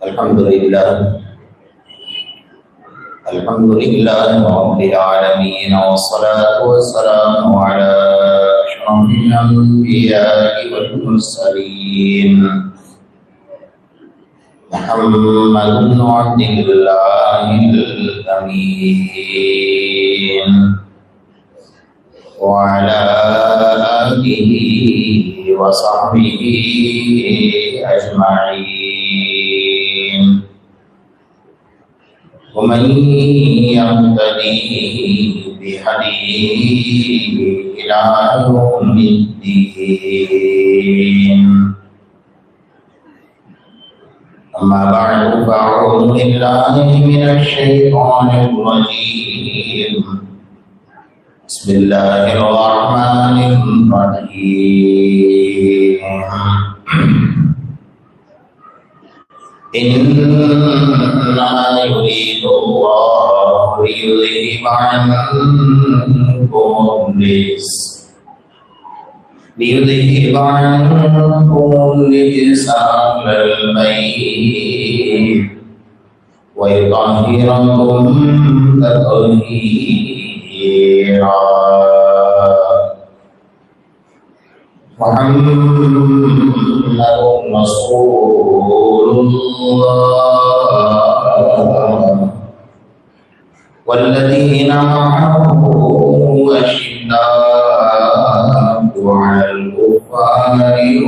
الحمد لله رب العالمين، والصلاة والسلام على أشرف الأنبياء والمرسلين محمد بن عبد الله الأمين وعلى آله وصحبه أجمعين، ومن يهتدي بهديه إلى يوم الدين. أما بعد، فأعوذ بالله من الشيطان الرجيم. بسم الله الرحمن الرحيم. إنما يريد الله ليذهب عنكم الرجس أهل البيت ويطهركم تطهيرا. محمد رسول الله والذين معه أشداء على الكفار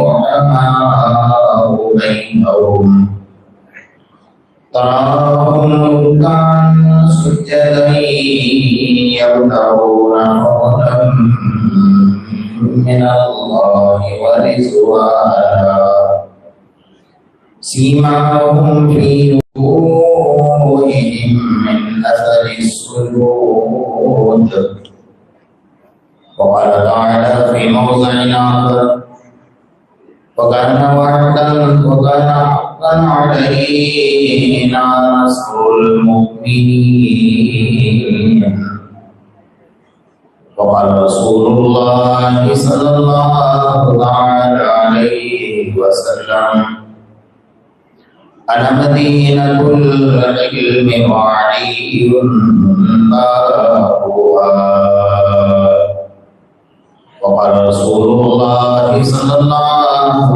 رحماء بينهم، تراهم ركعا سجدا يبتغون فضلا من الله ورضوانا، سيماهم في وجوههم من أثر السجود. وقال تعالى في موضع آخر: وكان حقا علينا نصر المؤمنين. وقال رسول الله صلى الله عليه وسلم: أنا مدينة العلم وعلي بابها. وقال رسول الله صلى الله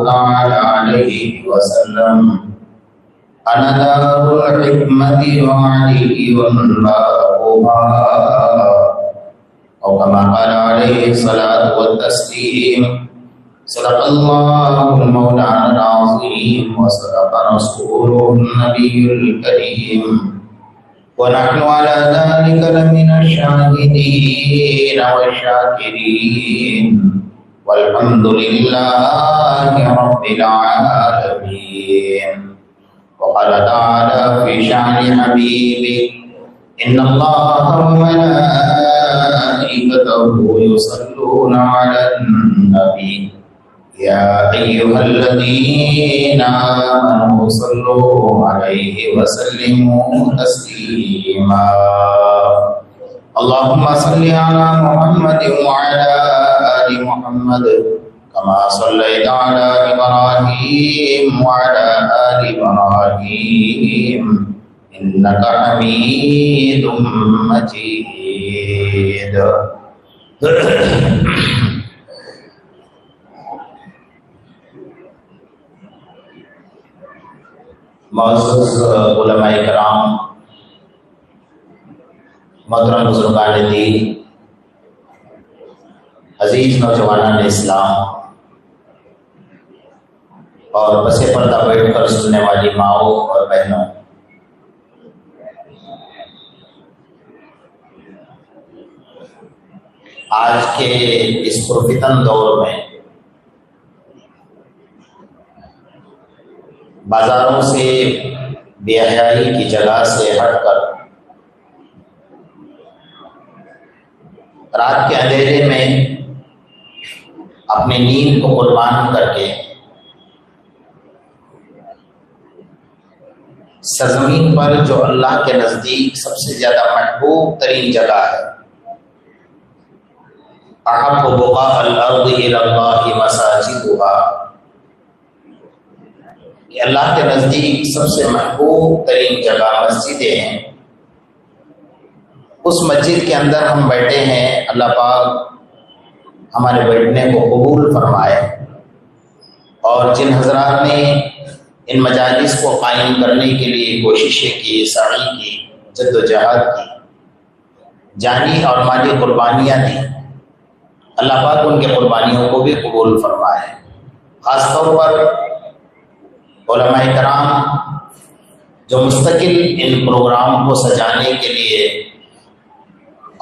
عليه وسلم: أنا دار الحكمة وعلي بابها. أو كما قال عليه الصلاة والتسليم: صدق الله المولانا العظيم وصدق رسوله النبي الكريم، ونحن على ذلك لمن الشاهدين والشاكرين، والحمد لله رب العالمين. وقال تعالى في شأن حبيبه: إن الله وملائكته يصلون على النبي يا أيها الذين آمنوا صلوا عليه وسلموا تسليما. اللهم صل على محمد وعلى آل محمد كما صليت على إبراهيم وعلى آل إبراهيم إنك حميد مجيد. معزز علماء کرام، محترم بزرگان دین، عزیز نوجوانان اسلام اور پس پردہ بیٹھ کر سننے والی ماؤں اور بہنوں، آج کے اس پرفتن دور میں بازاروں سے بے حیائی کی جگہ سے ہٹ کر رات کے اندھیرے میں اپنی نیند کو قربان کر کے سرزمین پر جو اللہ کے نزدیک سب سے زیادہ محبوب ترین جگہ ہے احب بقاء الارض الى اللہ مساجدها، کہ اللہ کے نزدیک سب سے محبوب ترین جگہ مسجدیں ہیں۔ اس مسجد کے اندر ہم بیٹھے ہیں، اللہ پاک ہمارے بیٹھنے کو قبول فرمائے، اور جن حضرات نے ان مجالس کو قائم کرنے کے لیے کوششیں کی، سعی کی، جد و جہاد کی، جانی اور مالی قربانیاں دی، اللہ پاک ان کے قربانیوں کو بھی قبول فرمائے۔ خاص طور پر علماء کرام جو مستقل ان پروگرام کو سجانے کے لیے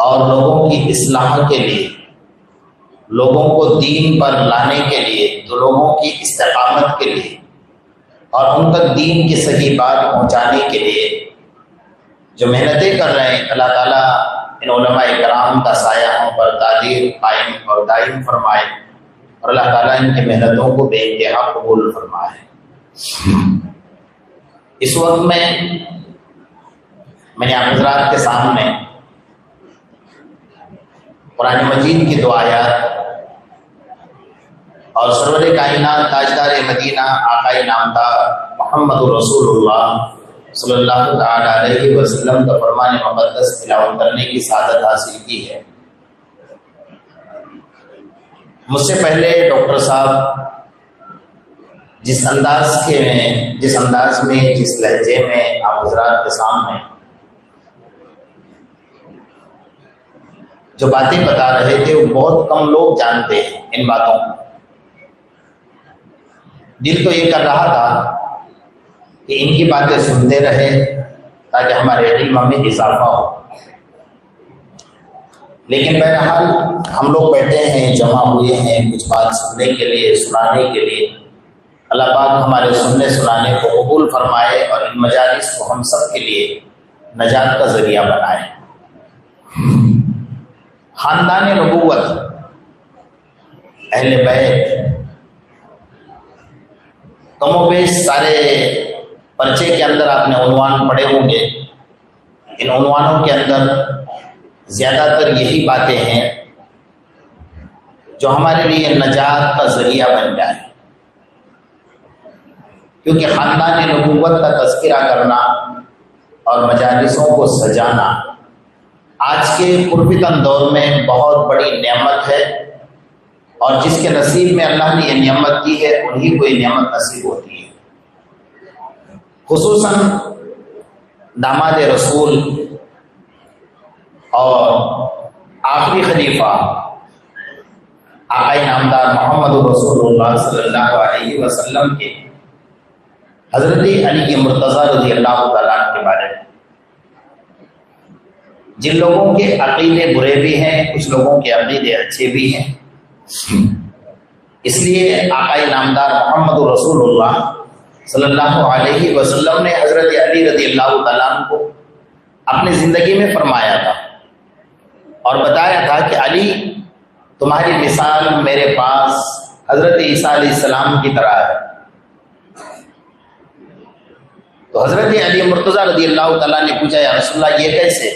اور لوگوں کی اصلاح کے لیے، لوگوں کو دین پر لانے کے لیے، لوگوں کی استقامت کے لیے اور ان تک دین کی صحیح بات پہنچانے کے لیے جو محنتیں کر رہے ہیں، اللہ تعالیٰ ان علماء کرام کا سایہ ہم پر دائر قائم اور دائم فرمائے، اور اللہ تعالیٰ ان کی محنتوں کو بے انتہا قبول فرمائے۔ اس وقت میں نے آپ حضرات کے سامنے قرآن مجید کی دو آیات اور سرور کائنات تاجدار مدینہ آقائے نامدار محمد رسول اللہ صلی اللہ تعالی علیہ وسلم کا فرمان مقدس تلاوت کرنے کی سعادت حاصل کی ہے۔ مجھ سے پہلے ڈاکٹر صاحب جس انداز میں جس لہجے میں آپ حضرات کے سامنے جو باتیں بتا رہے تھے، وہ بہت کم لوگ جانتے ہیں ان باتوں کو۔ دل تو یہ کر رہا تھا کہ ان کی باتیں سنتے رہے تاکہ ہمارے علم میں اضافہ ہو، لیکن بہرحال ہم لوگ بیٹھے ہیں، جمع ہوئے ہیں کچھ بات سننے کے لیے، سنانے کے لیے۔ اللہ پاک ہمارے سننے سنانے کو قبول فرمائے اور ان مجالس کو ہم سب کے لیے نجات کا ذریعہ بنائے۔ خاندان نبوت، اہل بیت، کم و بیش سارے پرچے کے اندر آپ نے عنوان پڑھے ہوں گے۔ ان عنوانوں کے اندر زیادہ تر یہی باتیں ہیں جو ہمارے لیے نجات کا ذریعہ بن جائے، کیونکہ خاندان نبوت کا تذکرہ کرنا اور مجالسوں کو سجانا آج کے پرفتن دور میں بہت بڑی نعمت ہے، اور جس کے نصیب میں اللہ نے یہ نعمت کی ہے انہی کو یہ نعمت نصیب ہوتی ہے۔ خصوصاً داماد رسول اور آخری خلیفہ آقائے نامدار محمد رسول اللہ صلی اللہ علیہ وسلم کے حضرت علی مرتضیٰ رضی اللہ تعالیٰ عنہ کے بارے میں، جن لوگوں کے عقیدے برے بھی ہیں، کچھ لوگوں کے عقیدے اچھے بھی ہیں، اس لیے آقائے نامدار محمد رسول اللہ صلی اللہ علیہ وسلم نے حضرت علی رضی اللہ تعالیٰ عنہ کو اپنی زندگی میں فرمایا تھا اور بتایا تھا کہ علی، تمہاری مثال میرے پاس حضرت عیسیٰ علیہ السلام کی طرح ہے۔ تو حضرت علی مرتضیٰ رضی اللہ تعالیٰ نے پوچھا، یا رسول اللہ یہ کیسے؟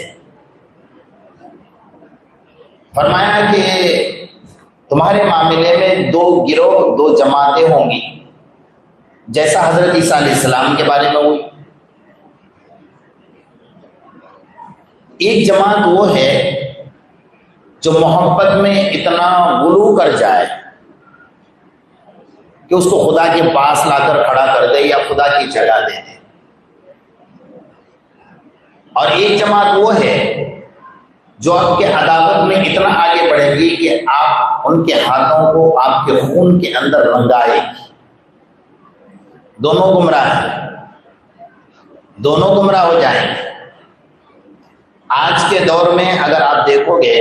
فرمایا کہ تمہارے معاملے میں دو گروہ، دو جماعتیں ہوں گی، جیسا حضرت عیسیٰ علیہ السلام کے بارے میں ہوئی۔ ایک جماعت وہ ہے جو محبت میں اتنا غلو کر جائے کہ اس کو خدا کے پاس لا کر کھڑا کر دے یا خدا کی جگہ دے دے، اور ایک جماعت وہ ہے جو آپ کے عداوت میں اتنا آگے بڑھے گی کہ آپ ان کے ہاتھوں کو آپ کے خون کے اندر رنگائے گی۔ دونوں گمراہ ہیں، دونوں گمراہ ہو جائیں گے۔ آج کے دور میں اگر آپ دیکھو گے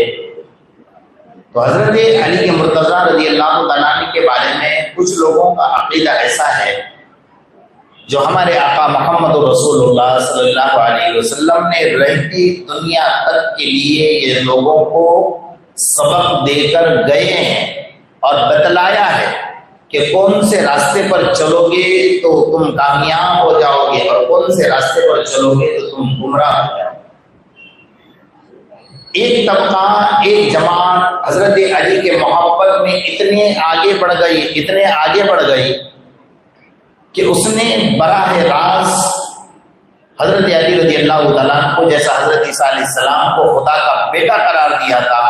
تو حضرت علی مرتضیٰ رضی اللہ تعالیٰ عنہ کے بارے میں کچھ لوگوں کا عقیدہ ایسا ہے جو ہمارے آقا محمد رسول اللہ صلی اللہ علیہ وسلم نے رہتی دنیا تک کے لیے یہ لوگوں کو سبق دے کر گئے ہیں اور بتلایا ہے کہ کون سے راستے پر چلو گے تو تم کامیاب ہو جاؤ گے اور کون سے راستے پر چلو گے تو تم گمراہ ہو جاؤ گے۔ ایک طبقہ، ایک جماعت حضرت علی کے محبت میں اتنے آگے بڑھ گئی کہ اس نے براہ راست حضرت علی رضی اللہ تعالیٰ عنہ کو، جیسا حضرت عیسیٰ علیہ السلام کو خدا کا بیٹا قرار دیا تھا،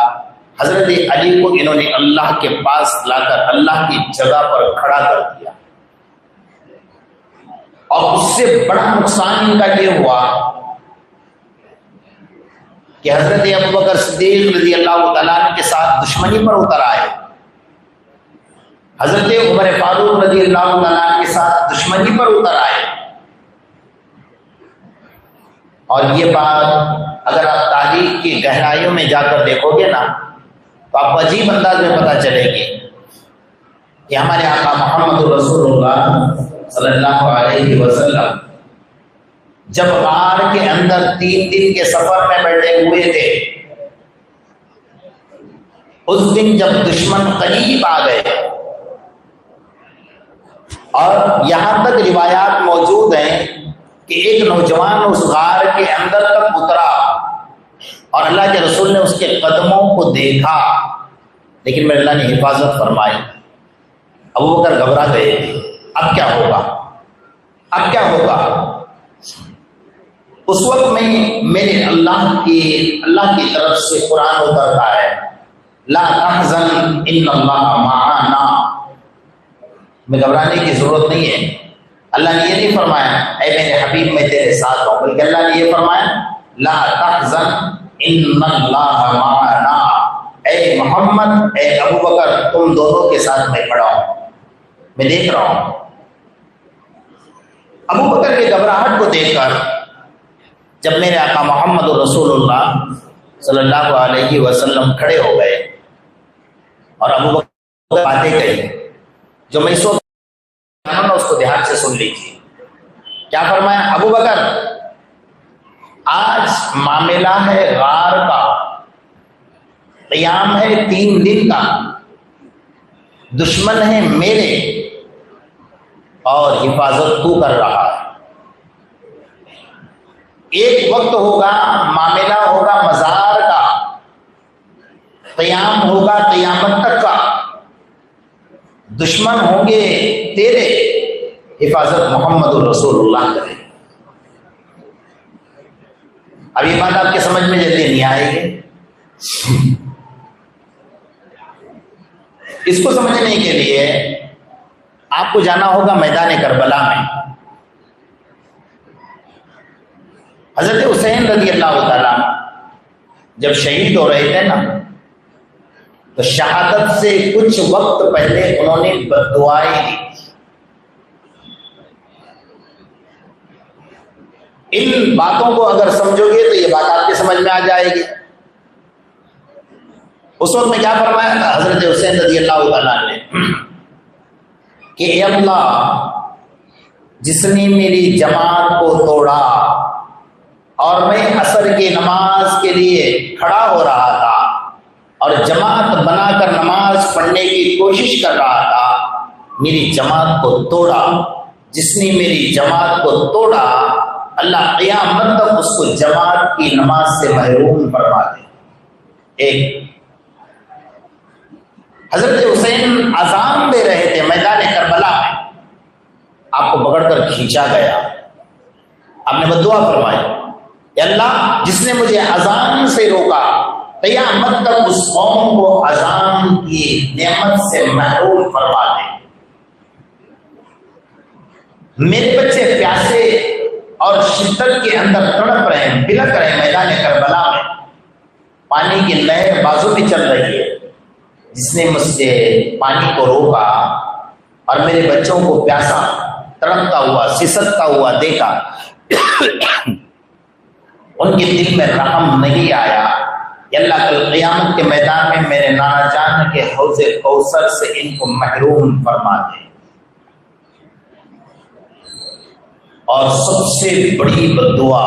حضرت علی کو انہوں نے اللہ کے پاس لا کر اللہ کی جگہ پر کھڑا کر دیا۔ اور اس سے بڑا نقصان ان کا یہ ہوا کہ حضرت ابوبکر صدیق رضی اللہ تعالیٰ عنہ کے ساتھ دشمنی پر اتر آئے، حضرت عمر فاروق رضی اللہ تعالیٰ عنہ کے ساتھ دشمنی پر اتر آئے۔ اور یہ بات اگر آپ تاریخ کی گہرائیوں میں جا کر دیکھو گے نا تو آپ کو عجیب انداز میں پتہ چلے گی کہ ہمارے آقا محمد رسول اللہ صلی اللہ علیہ وسلم جب غار کے اندر 3 دن کے سفر میں بیٹھے ہوئے تھے، اس دن جب دشمن قریب آ گئے، اور یہاں تک روایات موجود ہیں کہ ایک نوجوان اس غار کے اندر تک اترا اور اللہ کے رسول نے اس کے قدموں کو دیکھا، لیکن میرے اللہ نے حفاظت فرمائی۔ ابوبکر گھبرا گئے تھے، اب کیا ہوگا؟ اس وقت میں میرے اللہ کی طرف سے قرآن اترتا ہے، لا تحزن ان اللہ معنا، میں گھبرانے کی ضرورت نہیں ہے۔ اللہ نے یہ نہیں فرمایا اے میرے حبیب میں تیرے ساتھ ہوں، بلکہ اللہ نے یہ فرمایا لا تحزن ان اللہ معنا، اے محمد، اے ابوبکر، تم دونوں کے ساتھ میں کھڑا ہوں، میں دیکھ رہا ہوں۔ ابوبکر کی گھبراہٹ کو دیکھ کر جب میرے آقا محمد رسول اللہ صلی اللہ علیہ وسلم کھڑے ہو گئے اور ابوبکر باتیں کہی جو میں اس وقت اس کو دھیان سے سن لیجیے۔ کیا فرمایا؟ ابوبکر، آج معاملہ ہے غار کا، قیام ہے 3 دن کا، دشمن ہے میرے اور حفاظت تو کر رہا ہے۔ ایک وقت ہوگا، معاملہ ہوگا مزار کا، قیام ہوگا قیامت تک کا، دشمن ہوں گے تیرے، حفاظت محمد رسول اللہ کرے۔ اب یہ بات آپ کے سمجھ میں جلدی نہیں آئے گی، اس کو سمجھنے کے لیے آپ کو جانا ہوگا میدان کربلا میں۔ حضرت حسین رضی اللہ تعالیٰ جب شہید ہو رہے تھے نا، تو شہادت سے کچھ وقت پہلے انہوں نے بددعائیں دی۔ ان باتوں کو اگر سمجھو گے تو یہ بات آپ کے سمجھ میں آ جائے گی۔ اس وقت میں کیا فرمایا تھا حضرت حسین رضی اللہ تعالیٰ نے کہ اے اللہ، جس نے میری جماعت کو توڑا اور میں عصر کی نماز کے لیے کھڑا ہو رہا تھا اور جماعت بنا کر نماز پڑھنے کی کوشش کر رہا تھا، میری جماعت کو توڑا، جس نے میری جماعت کو توڑا اللہ قیامت تک اس کو جماعت کی نماز سے محروم فرما دے۔ ایک حضرت حسین اذان دے رہے تھے میدان کربلا میں، آپ کو پکڑ کر کھینچا گیا، آپ نے بددعا فرمائی کہ اللہ، جس نے مجھے اذان سے روکا، قیامت تک اس قوم کو اذان کی نعمت سے محروم فرما دے۔ میرے بچے پیاسے اور شدت کے اندر تڑپ رہے ہیں، بلک رہے ہیں میدان کربلا میں، پانی کی لہر بازو میں چل رہی ہے، جس نے مجھ سے پانی کو روکا اور میرے بچوں کو پیاسا تڑپتا ہوا سسکتا ہوا دیکھا، ان کے دل میں رحم نہیں آیا کہ اللہ کل قیامت کے میدان میں میرے نانا جان کے حوض کوثر سے ان کو محروم فرما دے۔ اور سب سے بڑی بددعا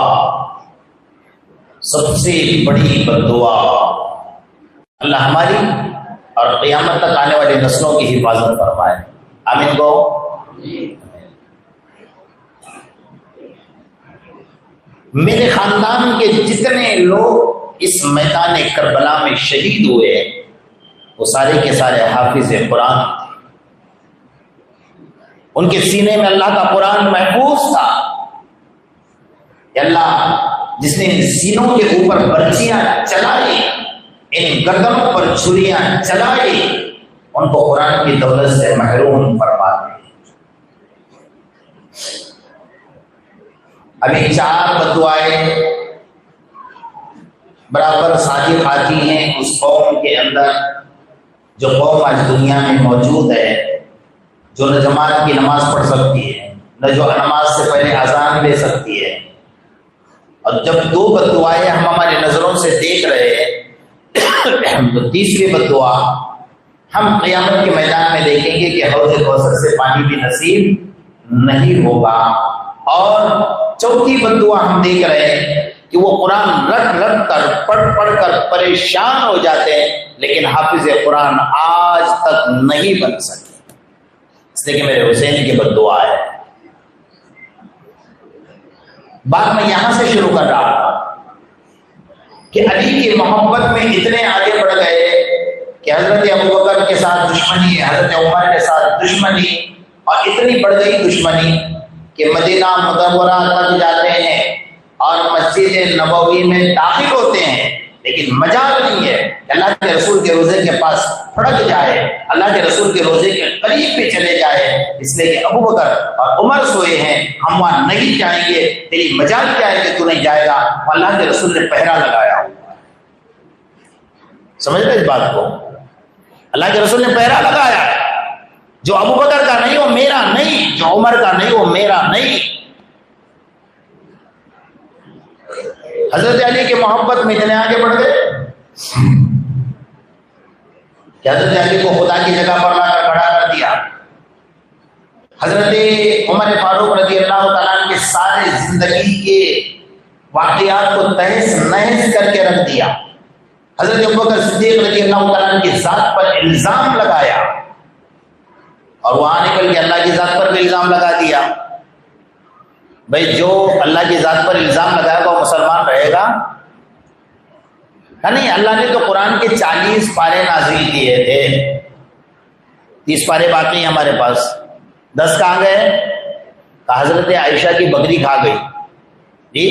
اللہ ہماری اور قیامت تک آنے والی نسلوں کی حفاظت فرمائے، آمین کو۔ میرے خاندان کے جتنے لوگ اس میدان کربلا میں شہید ہوئے وہ سارے کے سارے حافظ قرآن تھے. ان کے سینے میں اللہ کا قرآن محفوظ تھا. اللہ جس نے ان سینوں کے اوپر برچیاں چلائی، ان گردنوں پر چھریاں چلائی، ان کو قرآن کی دولت سے محروم فرما دے. ابھی 4 بددعائیں برابر صادق آتی ہیں اس قوم کے اندر جو قوم آج دنیا میں موجود ہے، جو نہ جماعت کی نماز پڑھ سکتی ہے، نہ جو نماز سے پہلے اذان دے سکتی ہے. اور جب 2 بددعائیں ہم ہماری نظروں سے دیکھ رہے ہیں تو تیسری بددعا ہم قیامت کے میدان میں دیکھیں گے کہ حوض کوثر سے پانی بھی نصیب نہیں ہوگا. اور چوتھی بددعا ہم دیکھ رہے ہیں کہ وہ قرآن رٹ کر پڑھ کر پریشان ہو جاتے ہیں لیکن حافظ قرآن آج تک نہیں بن سکے. اس لیے کہ میرے حسین کی بددعا ہے. بات میں یہاں سے شروع کر رہا تھا کہ علی کی محبت میں اتنے آگے بڑھ گئے کہ حضرت ابوبکر کے ساتھ دشمنی، حضرت عمر کے ساتھ دشمنی، اور اتنی بڑھ گئی دشمنی کہ مدینہ منورہ تک جاتے ہیں اور مسجد نبوی میں داخل ہوتے ہیں لیکن مجال نہیں ہے کہ اللہ کے رسول کے روزے کے پاس پھڑک جائے، اللہ کے رسول کے روزے کے قریب پہ چلے جائے. اس لیے کہ ابوبکر اور عمر سوئے ہیں، ہم وہاں نہیں جائیں گے، تیری مجال کیا ہے کہ تو نہیں جائے گا. اللہ کے رسول نے پہرا لگایا ہوا ہے. سمجھ رہے اس بات کو؟ اللہ کے رسول نے پہرا لگایا ہے. جو ابوبکر کا نہیں وہ میرا نہیں، جو عمر کا نہیں وہ میرا نہیں. حضرت علی کی محبت میں اتنے آگے بڑھ گئے کہ حضرت علی کو خدا کی جگہ پر لا کر کھڑا کر دیا. حضرت عمر فاروق رضی اللہ تعالیٰ عنہ کے سارے زندگی کے واقعات کو تہس نہس کر کے رکھ دیا. حضرت ابوبکر صدیق رضی اللہ تعالیٰ عنہ کی ذات پر الزام لگایا اور وہاں نکل کے اللہ کی ذات پر بھی الزام لگا دیا. بھائی جو اللہ کی ذات پر الزام لگائے گا وہ مسلمان رہے گا؟ نہیں. اللہ نے تو قرآن کے 40 پارے نازل کیے تھے، 30 پارے باقی ہیں ہمارے پاس. 10 کہاں گئے؟ حضرت عائشہ کی بکری کھا گئی. جی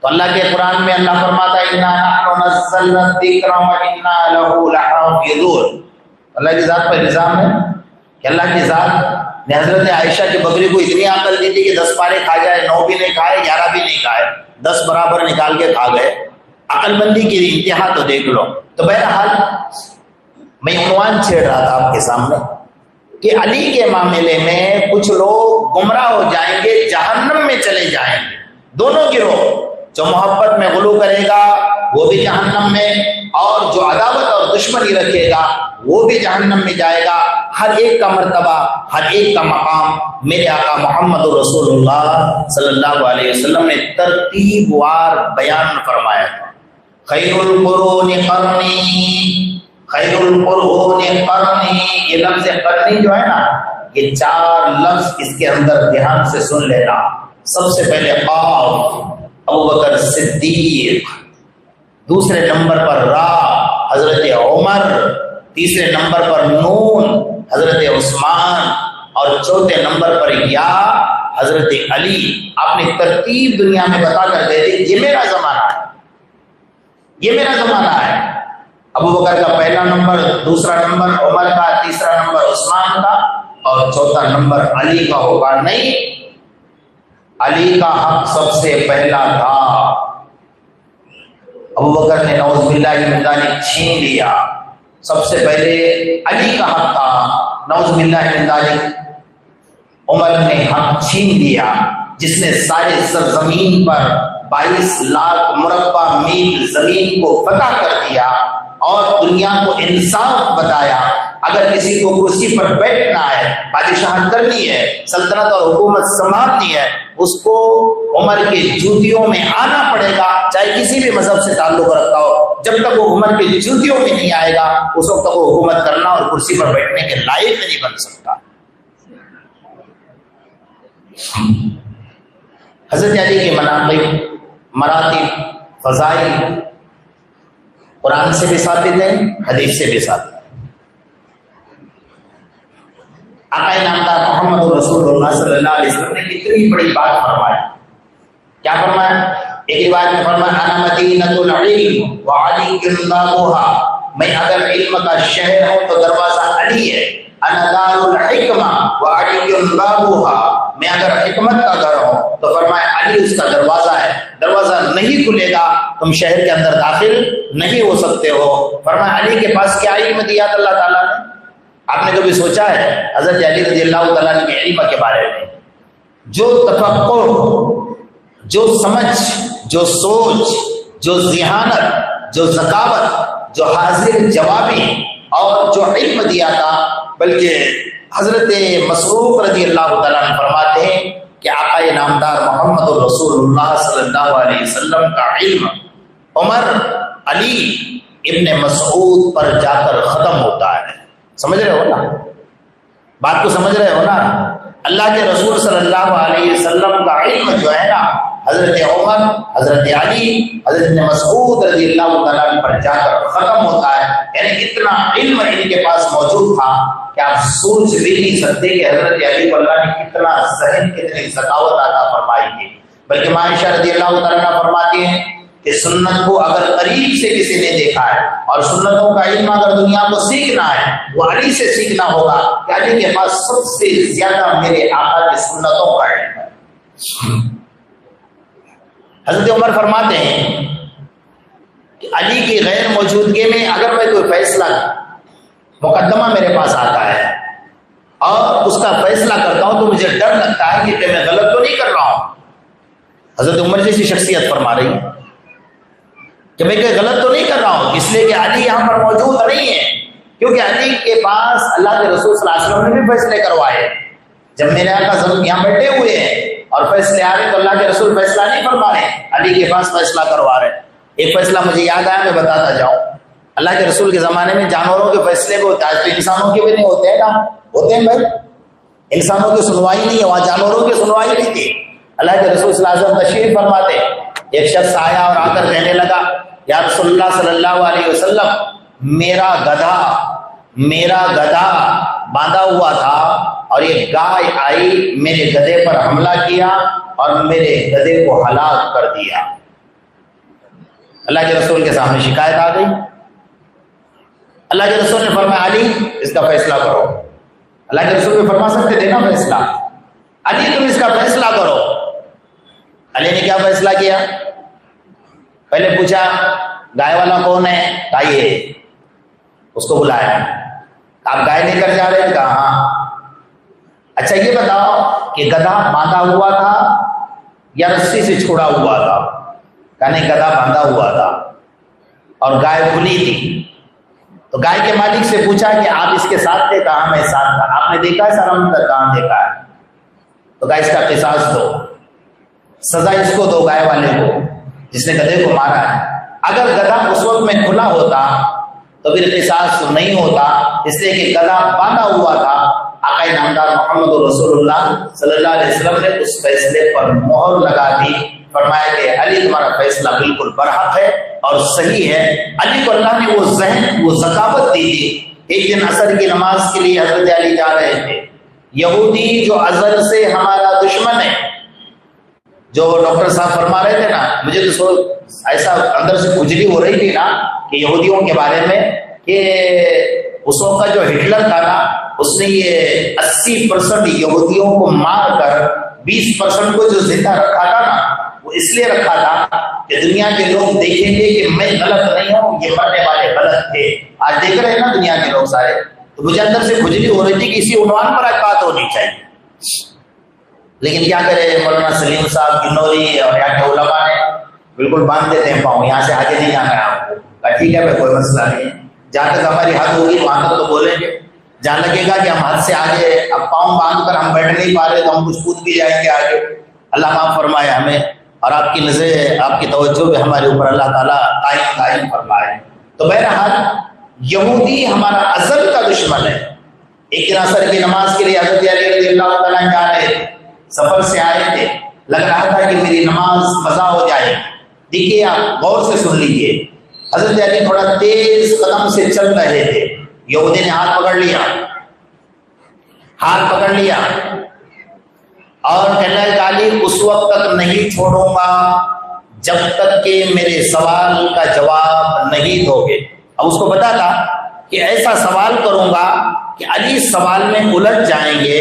تو اللہ کے قرآن میں اللہ فرماتا ہے اِنَّا نَحْنُ نَزَّلْنَا الذِّكْرَ وَإِنَّا لَهُ لَحَافِظُونَ. اللہ کی ذات پر الزام ہے کہ اللہ کی ذات نے حضرت عائشہ کی بکری کو اتنی عقل دی تھی کہ 10 پارے کھا جائے، 9 بھی نہیں کھائے، 11 بھی نہیں کھائے، 10 برابر نکال کے کھا گئے. عقل مندی کی انتہا تو دیکھ لو. تو بہرحال میں عنوان چھیڑ رہا تھا آپ کے سامنے کہ علی کے معاملے میں کچھ لوگ گمراہ ہو جائیں گے، جہنم میں چلے جائیں گے. دونوں گروہ، جو محبت میں غلو کرے گا وہ بھی جہنم میں، اور جو عداوت اور دشمنی رکھے گا وہ بھی جہنم میں جائے گا. ہر ایک کا مرتبہ، ہر ایک کا مقام میرے آقا محمد رسول اللہ صلی اللہ علیہ وسلم نے ترتیب وار بیان فرمایا تھا. خیر القرون قرنی، خیر القرون قرنی. یہ لفظ قرنی جو ہے نا، یہ 4 لفظ اس کے اندر دھیان سے سن لینا. سب سے پہلے قاف ابوبکر صدیق، دوسرے نمبر پر را حضرت عمر، تیسرے نمبر پر نون حضرت عثمان، اور چوتھے نمبر پر یا حضرت علی. آپ نے ترتیب دنیا میں بتا کر دے دی یہ میرا زمانہ ہے، یہ میرا زمانہ ہے. ابوبکر کا پہلا نمبر، دوسرا نمبر عمر کا، تیسرا نمبر عثمان کا، اور چوتھا نمبر علی کا ہوگا. نہیں، علی کا حق سب سے پہلا تھا. ابوبکر نے نعوذ باللہ من ذالک چھین لیا. سب سے پہلے علی کا حق تھا، نعوذ باللہ من ذالک عمر نے حق چھین لیا، جس نے سارے سرزمین پر 22 لاکھ مربع میل زمین کو فتح کر دیا اور دنیا کو انصاف بتایا. اگر کسی کو کرسی پر بیٹھنا ہے، بادشاہت کرنی ہے، سلطنت اور حکومت سنبھالنی ہے، اس کو عمر کے جوتیوں میں آنا پڑے گا، چاہے کسی بھی مذہب سے تعلق رکھتا ہو. جب تک وہ عمر کے جوتیوں میں نہیں آئے گا اس وقت تک وہ حکومت کرنا اور کرسی پر بیٹھنے کے لائق نہیں بن سکتا. حضرت علی کے مناقب، مراتب، فضائل قرآن سے بھی ثابت ہے، حدیث سے بھی ثابت ہے۔ آقا نامدار محمد رسول اللہ صلی اللہ علیہ وسلم نے کتنی بڑی بات فرمائی۔ کیا فرمایا؟ ایک روایت میں فرمایا انا مدینۃ العلم وعلی بابها، میں اگر علم کا شہر ہوں تو دروازہ علی ہے۔ انا دار الحکمہ وعلی بابها، میں اگر حکمت کا گھر ہوں تو فرمایا علی اس کا دروازہ ہے، دروازہ نہیں کھلے گا تم شہر کے اندر داخل نہیں ہو سکتے ہو۔ فرمایا علی کے پاس کیا علم دیا تھا اللہ تعالیٰ نے؟ آپ نے کبھی سوچا ہے حضرت علی رضی اللہ تعالیٰ عنہ کے علم کے بارے میں؟ جو تفکر، جو سمجھ، جو سوچ، جو ذہانت، جو ذکاوت، جو حاضر جوابی اور جو علم دیا تھا، بلکہ حضرت مسروق رضی اللہ تعالیٰ عنہ فرماتے ہیں کہ آقا نامدار محمد رسول اللہ صلی اللہ علیہ وسلم کا علم عمر، علی، ابن مسعود پر جا کر ختم ہوتا ہے۔ سمجھ رہے ہو نا بات کو؟ سمجھ رہے ہو نا؟ اللہ کے رسول صلی اللہ علیہ وسلم کا علم جو ہے نا حضرت عمر، حضرت علی، حضرت مسعود رضی اللہ تعالیٰ عنہ پر جا کر ختم ہوتا ہے۔ یعنی اتنا علم ان کے پاس موجود تھا کہ آپ سوچ بھی نہیں سکتے کہ حضرت علی کو اللہ نے کتنا ذہن، کتنی ذکاوت عطا فرمائی ہے۔ بلکہ ماں عائشہ رضی اللہ تعالیٰ عنہ فرماتی ہیں کہ سنت کو اگر قریب سے کسی نے دیکھا ہے اور سنتوں کا علم اگر دنیا کو سیکھنا ہے وہ علی سے سیکھنا ہوگا، کہ علی کے پاس سب سے زیادہ میرے آقا کی سنتوں کا علم ہے۔ حضرت عمر فرماتے ہیں کہ علی کی غیر موجودگی میں اگر میں کوئی فیصلہ مقدمہ میرے پاس آتا ہے اور اس کا فیصلہ کرتا ہوں تو مجھے ڈر لگتا ہے کہ میں غلط تو نہیں کر رہا ہوں۔ حضرت عمر جیسی شخصیت فرما رہی ہے کہ میں کوئی غلط تو نہیں کر رہا ہوں، اس لیے کہ علی یہاں پر موجود نہیں ہے، کیونکہ علی کے پاس اللہ کے رسول صلی اللہ علیہ وسلم نے بھی فیصلے کروائے۔ جب میرے آقا یہاں بیٹھے ہوئے ہیں اور فیصلے آ رہے تو اللہ کے رسول فیصلہ نہیں فرما رہے، علی کے پاس فیصلہ کروا رہے۔ ایک فیصلہ مجھے یاد آیا، میں بتاتا جاؤں۔ اللہ کے رسول کے زمانے میں جانوروں کے فیصلے کو ہوتا ہے، تو انسانوں کے بھی نہیں ہوتے ہیں نا؟ ہوتے ہیں بھائی، انسانوں کی سنوائی نہیں ہے، وہاں جانوروں کی سنوائی نہیں تھی۔ اللہ کے رسول صلی اللہ علیہ وسلم تشریف فرماتے، ایک شخص آیا اور آ کر کہنے لگا یا رسول اللہ صلی اللہ علیہ وسلم میرا گدھا باندھا ہوا تھا اور یہ گائے آئی میرے گدھے پر حملہ کیا اور میرے گدھے کو ہلاک کر دیا۔ اللہ کے رسول کے سامنے شکایت آ گئی۔ اللہ کے رسول نے فرمایا علی اس کا فیصلہ کرو۔ اللہ کے رسول بھی فرما سکتے تھے نا فیصلہ، علی تم اس کا فیصلہ کرو۔ علی نے کیا فیصلہ کیا؟ پہلے پوچھا گائے والا کون ہے؟ کہا یہ، اس کو بلایا، آپ گائے لے کر جا رہے ہیں؟ کہا ہاں۔ اچھا یہ بتاؤ کہ گدھا باندھا ہوا تھا یا رسی سے چھوڑا ہوا تھا؟ کہا نہیں، گدھا باندھا ہوا تھا اور گائے کھلی تھی۔ تو گائے کے مالک سے پوچھا کہ آپ اس کے ساتھ تھے؟ کہا میں ساتھ تھا۔ آپ نے دیکھا ہے سارا منظر؟ کہاں دیکھا ہے؟ تو کہا اس کا قصاص دو، سزا اس کو دو، گائے والے کو جس نے گدھے کو مارا ہے۔ اگر گدھا اس وقت میں کھلا ہوتا تو پھر قصاص نہیں ہوتا، اس لیے کہ گدھا باندھا ہوا تھا۔ آقا نامدار محمد رسول اللہ صلی اللہ علیہ وسلم نے اس فیصلے پر مہر لگا دی، فرمایا کہ علی تمہارا فیصلہ بالکل برحق ہے اور صحیح ہے۔ علی کو اللہ نے وہ ذہن، وہ ذکاوت دی تھی۔ ایک دن عصر کی نماز کے لیے حضرت علی جا رہے تھے، یہودی جو ازل سے ہمارا دشمن ہے، جو ڈاکٹر صاحب فرما رہے تھے نا، مجھے تو ایسا اندر سے کھجلی ہو رہی تھی نا کہ یہودیوں کے بارے میں، کہ اس وقت کا جو ہٹلر تھا نا، اس نے یہ 80% یہودیوں کو مار کر 20% کو جو زندہ رکھا تھا نا، وہ اس لیے رکھا تھا کہ دنیا کے لوگ دیکھیں گے کہ میں غلط نہیں ہوں، یہ مرنے والے غلط تھے۔ آج دیکھ رہے ہیں نا دنیا کے لوگ سارے، تو مجھے اندر سے کھجلی ہو رہی تھی کہ اسی عنوان پر آج بات ہونی چاہیے، لیکن کیا کرے، مولانا سلیم صاحب کنوری اور یہاں کے علماء نے بالکل باندھ دیتے ہیں پاؤں، یہاں سے آگے نہیں آنا ہے آپ کو۔ ٹھیک ہے بھائی، کوئی مسئلہ نہیں ہے، جہاں تک ہماری حد ہوگی وہاں تک تو بولیں گے، جہاں لگے گا کہ ہم حد سے آگے اب پاؤں باندھ کر ہم بیٹھ نہیں پا رہے تو ہم کچھ کود بھی جائیں گے آگے۔ اللہ معاف فرمائے ہمیں، اور آپ کی نظر، آپ کی توجہ بھی ہمارے اوپر اللہ تعالیٰ قائم فرمائے۔ تو بہرحال یہودی ہمارا ازل کا دشمن ہے۔ ایک دن عصر کی نماز کے لیے حضرت علی رضی اللہ تعالیٰ جا رہے تھے، سفر سے آئے تھے، لگ رہا تھا کہ میری نماز قضا ہو جائے۔ دیکھیے آپ غور سے سن لیجیے، حضرت علی تھوڑا تیز قدم سے چل رہے تھے، یہودی نے ہاتھ پکڑ لیا اور کہنے لگا کہ علی اس وقت تک نہیں چھوڑوں گا جب تک کہ میرے سوال کا جواب نہیں دو گے۔ اب اس کو پتا تھا کہ ایسا سوال کروں گا کہ علی سوال میں الجھ جائیں گے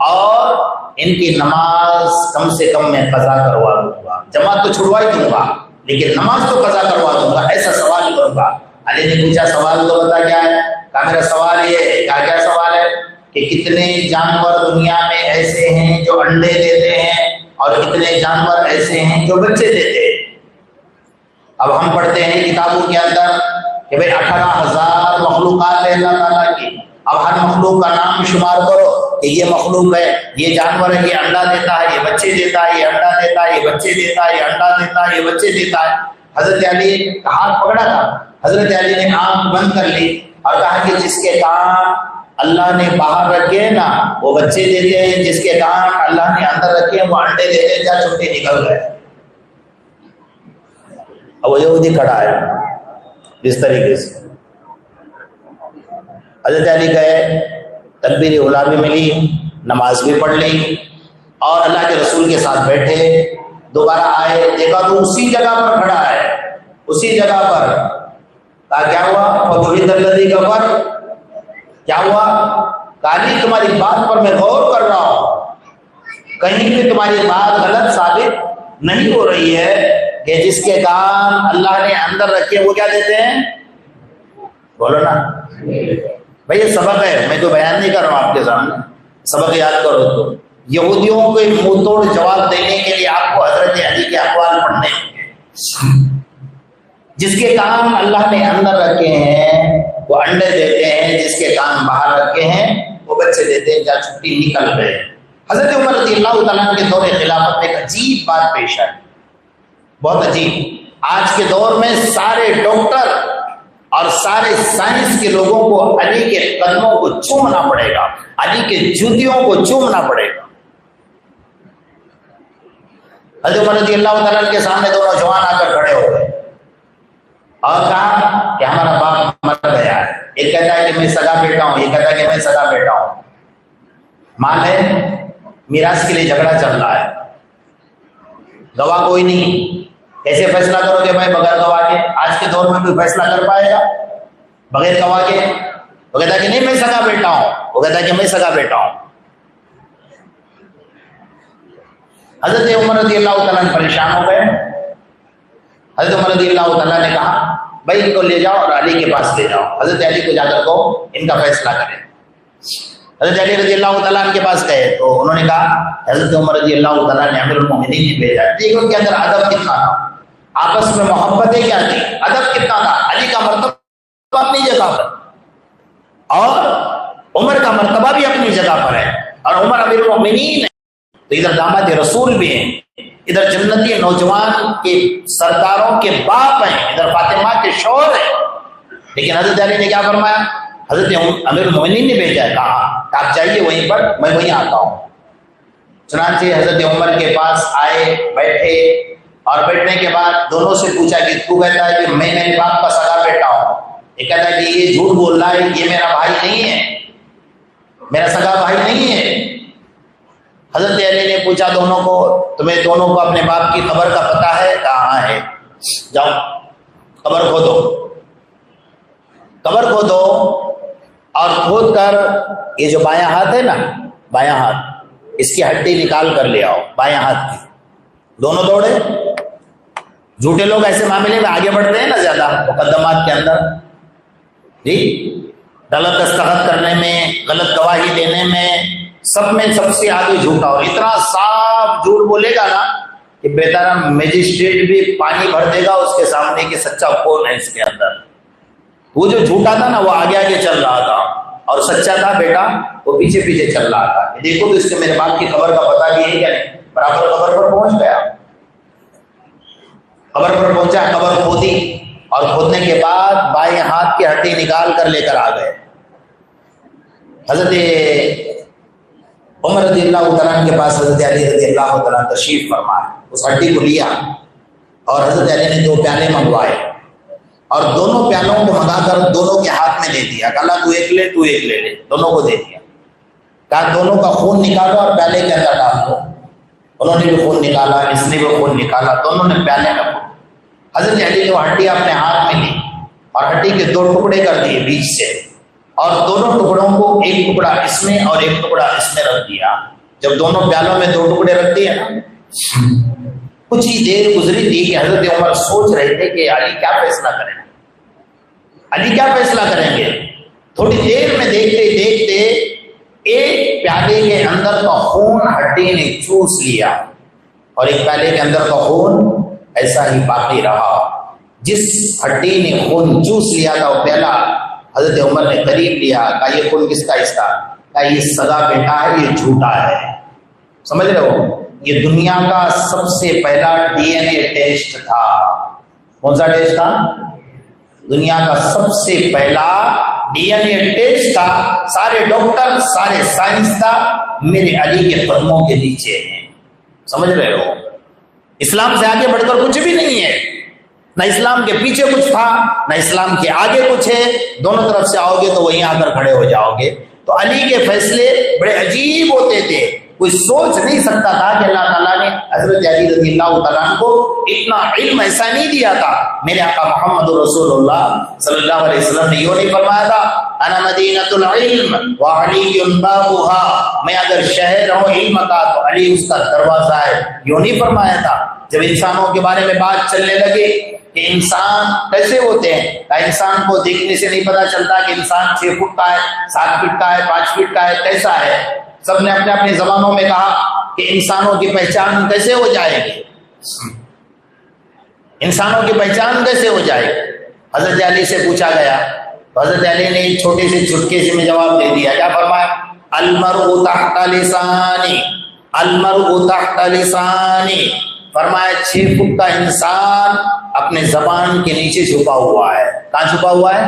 اور ان کی نماز کم سے کم میں قضا کروا دوں گا، جماعت تو چھڑوا ہی دوں گا لیکن نماز تو قضا کروا دوں گا، ایسا سوال کروں گا۔ علی نے پوچھا سوال تو بتا کیا ہے؟ کہا میرا سوال یہ ہے۔ کہا کیا سوال ہے؟ کہ کتنے جانور دنیا میں ایسے ہیں جو انڈے دیتے ہیں اور کتنے جانور ایسے ہیں جو بچے دیتے ہیں۔ اب ہم پڑھتے ہیں کتابوں کے اندر کہ بھئی 18,000 مخلوقات ہے اللہ تعالیٰ کی، اب ہر مخلوق کا نام شمار کرو کہ یہ مخلوق ہے، یہ جانور ہے، یہ انڈا دیتا ہے، یہ بچے دیتا ہے، یہ انڈا دیتا ہے، یہ بچے دیتا ہے، یہ انڈا دیتا ہے، یہ بچے دیتا ہے۔ حضرت علی کا ہاتھ پکڑا تھا، حضرت علی نے آنکھ بند کر لی اور کہا کہ جس کے کان اللہ نے باہر رکھے ہیں نا وہ بچے دیتے ہیں، جس کے کان اللہ نے اندر رکھے ہیں وہ انڈے دیتے ہیں، جا چھٹے نکل گئے۔ اب وہ یہودی کھڑا ہے اس طریقے سے۔ حضرت علی گئے، تکبیر اولیٰ بھی ملی، نماز بھی پڑھ لی اور اللہ کے رسول کے ساتھ بیٹھے۔ دوبارہ آئے، دیکھا تو اسی جگہ پر کھڑا ہے، اسی جگہ پر۔ کہا کیا ہوا؟ فبہت الذی کفر، کیا ہوا؟ علی تمہاری بات پر میں غور کر رہا ہوں، کہیں بھی تمہاری بات غلط ثابت نہیں ہو رہی ہے کہ جس کے کان اللہ نے اندر رکھے وہ کیا دیتے ہیں؟ بولو نا بھائی، یہ سبق ہے، میں تو بیان نہیں کر رہا ہوں آپ کے سامنے، سبق یاد کرو۔ تو یہودیوں کو منہ توڑ جواب دینے کے لیے آپ کو حضرت علی کے اقوال پڑھنے ہوں گے۔ جس کے کان اللہ نے اندر رکھے ہیں وہ انڈے دیتے ہیں، جس کے کان باہر رکھے ہیں وہ بچے دیتے ہیں، جا چھٹی نکل گئے۔ حضرت عمر رضی اللہ تعالیٰ کے دور خلافت میں ایک عجیب بات پیش آئی، بہت عجیب۔ آج کے دور میں سارے ڈاکٹر اور سارے سائنس کے لوگوں کو علی کے قدموں کو چومنا پڑے گا، علی کے جوتیوں کو چومنا پڑے گا۔ حضرت عمر رضی اللہ تعالیٰ کے سامنے دو نوجوان آ کر کھڑے ہو گئے اور کہا کہ ہمارا باپ مر گیا ہے، ایک کہتا ہے کہ میں سگا بیٹا ہوں، یہ کہتا ہے کہ میں سگا بیٹا ہوں، مال ہے، میراث کے لیے جھگڑا چل رہا ہے، گواہ کوئی نہیں، کیسے فیصلہ کرو گے بھائی بغیر گواہ کے؟ آج کے دور میں کوئی فیصلہ کر پائے گا بغیر گواہ کے؟ وہ کہتا ہے کہ نہیں میں سگا بیٹا ہوں، وہ کہتا ہے کہ میں سگا بیٹا ہوں۔ حضرت عمر رضی اللہ تعالیٰ پریشان ہو گئے۔ حضرت عمر رضی اللہ تعالیٰ نے کہا بھائی ان کو لے جاؤ اور علی کے پاس لے جاؤ، حضرت علی کو جا کر کو ان کا فیصلہ کریں۔ حضرت علی رضی اللہ تعالیٰ کے پاس گئے تو انہوں نے کہا حضرت عمر رضی اللہ تعالیٰ نے امیر المومنین نے بھیجا، دیکھو ان کے اندر ادب کتنا تھا، آپس میں محبتیں کیا تھی، ادب کتنا تھا۔ علی کا مرتبہ اپنی جگہ پر اور عمر کا مرتبہ بھی اپنی جگہ پر ہے، اور عمر امیر المومنین ہے تو ادھر داماد رسول بھی ہیں، ادھر جنتی نوجوان کے سرداروں کے باپ ہیں، ادھر فاطمہ کے شوہر ہیں۔ لیکن حضرت علی نے کیا فرمایا؟ حضرت امیر المومنین نے بھیجا ہے، کہا کہ آپ جائیے وہیں پر، میں وہیں آتا ہوں۔ چنانچہ حضرت عمر کے پاس آئے، بیٹھے اور بیٹھنے کے بعد دونوں سے پوچھا کہ تو کہتا ہے کہ میں میرے باپ کا سگا بیٹا ہوں، یہ کہتا ہے کہ یہ جھوٹ بول رہا ہے، یہ میرا بھائی نہیں ہے، میرا سگا بھائی نہیں ہے۔ حضرت علی نے پوچھا دونوں کو تمہیں دونوں کو اپنے باپ کی قبر کا پتہ ہے؟ کہاں ہے؟ جاؤ قبر کھودو، قبر کھودو اور کھود کر یہ جو بایاں ہاتھ ہے نا، بایاں ہاتھ، اس کی ہڈی نکال کر لے آؤ، بایاں ہاتھ کی۔ دونوں دوڑے۔ جھوٹے لوگ ایسے معاملے میں آگے بڑھتے ہیں نا زیادہ مقدمات کے اندر، جی غلط دستخط کرنے میں، غلط گواہی دینے میں، سب میں سب سے آگے جھوٹا ہو، اتنا صاف جھوٹ بولے گا نا کہ بیچارہ مجسٹریٹ بھی پانی بھر دے گا اس کے سامنے کہ سچا کون ہے اس کے اندر۔ وہ جو جھوٹا تھا نا وہ آگے آگے چل رہا تھا اور سچا تھا بیٹا وہ پیچھے پیچھے چل رہا تھا۔ دیکھو تو اس کے میرے باپ کی خبر کا پتہ بھی ہے کیا نہیں؟ برابر خبر پر پہنچ گیا، خبر پر پہنچا، خبر کھودی اور کھودنے کے بعد بائیں ہاتھ کی ہڈی نکال کر لے کر آ گئے۔ حضرت عمر رضی اللہ تعالیٰ کے پاس حضرت علی رضی اللہ تعالیٰ تشریف فرمائے، اس ہڈی کو لیا اور حضرت علی نے 2 پیالے منگوائے اور دونوں پیالوں کو منگا کر دونوں کے ہاتھ میں دے دیا، کہا تو ایک لے تو ایک لے لے، دونوں کو دے دیا، کہا دونوں کا خون نکالو اور پیالے کے اندر ڈال دو۔ انہوں نے بھی خون نکالا، اس نے بھی خون نکالا، دونوں نے پیالے میں۔ حضرت علی نے وہ ہڈی اپنے ہاتھ میں لی اور ہڈی کے 2 ٹکڑے کر دیے بیچ سے، اور دونوں ٹکڑوں کو ایک ٹکڑا اس میں اور ایک ٹکڑا اس میں رکھ دیا۔ جب دونوں پیالوں میں 2 ٹکڑے رکھ دیے نا، کچھ ہی دیر گزری تھی کہ حضرت عمر سوچ رہے تھے کہ علی کیا فیصلہ کریں گے، علی کیا فیصلہ کریں گے۔ تھوڑی دیر میں دیکھتے دیکھتے ایک پیالے کے اندر کا خون ہڈی نے چوس لیا اور ایک پیالے کے اندر کا خون ایسا ہی باقی رہا۔ جس ہڈی نے خون چوس لیا تھا وہ پیالہ حضرت عمر نے قریب لیا، کہا یہ خون کس کا؟ اس کا۔ کہا یہ سگا بیٹا ہے، یہ جھوٹا ہے۔ سمجھ رہے ہو؟ یہ دنیا کا سب سے پہلا DNA ٹیسٹ تھا۔ کون سا ٹیسٹ تھا؟ دنیا کا سب سے پہلا DNA ٹیسٹ تھا۔ سارے ڈاکٹر، سارے سائنسداں میرے علی کے قدموں کے نیچے ہیں۔ سمجھ رہے ہو؟ اسلام سے آگے بڑھ کر کچھ بھی نہیں ہے، نہ اسلام کے پیچھے کچھ تھا نہ اسلام کے آگے کچھ ہے۔ دونوں طرف سے آؤ گے تو وہیں آ کر کھڑے ہو جاؤ گے۔ تو علی کے فیصلے بڑے عجیب ہوتے تھے، کوئی سوچ نہیں سکتا تھا کہ اللہ تعالیٰ نے حضرت علی رضی اللہ تعالیٰ عنہ کو اتنا علم ایسا نہیں دیا تھا۔ میرے آقا محمد رسول اللہ صلی اللہ علیہ وسلم نے یوں نہیں فرمایا تھا انا مدینۃ العلم وعلی بابها، میں اگر شہر ہوں علم کا تو علی اس کا دروازہ ہے، یوں نہیں فرمایا تھا۔ جب انسانوں کے بارے میں بات چلنے لگے کہ انسان کیسے ہوتے ہیں، انسان کو دیکھنے سے نہیں پتا چلتا کہ انسان 6 فٹ کا ہے، 7 فٹ کا ہے، 5 فٹ کا ہے، کیسا ہے۔ سب نے اپنے اپنی زبانوں میں کہا کہ انسانوں کی پہچان کیسے ہو جائے گی، انسانوں کی پہچان کیسے ہو جائے گی۔ حضرت علی سے پوچھا گیا تو حضرت علی نے ایک چھوٹے سے چٹکے سے میں جواب دے دیا۔ کیا فرمایا؟ المرء تحت لسانی، المرء تحت لسانی، فرمایا 6 فٹ کا انسان اپنے زبان کے نیچے چھپا ہوا ہے۔ کہاں چھپا ہوا ہے؟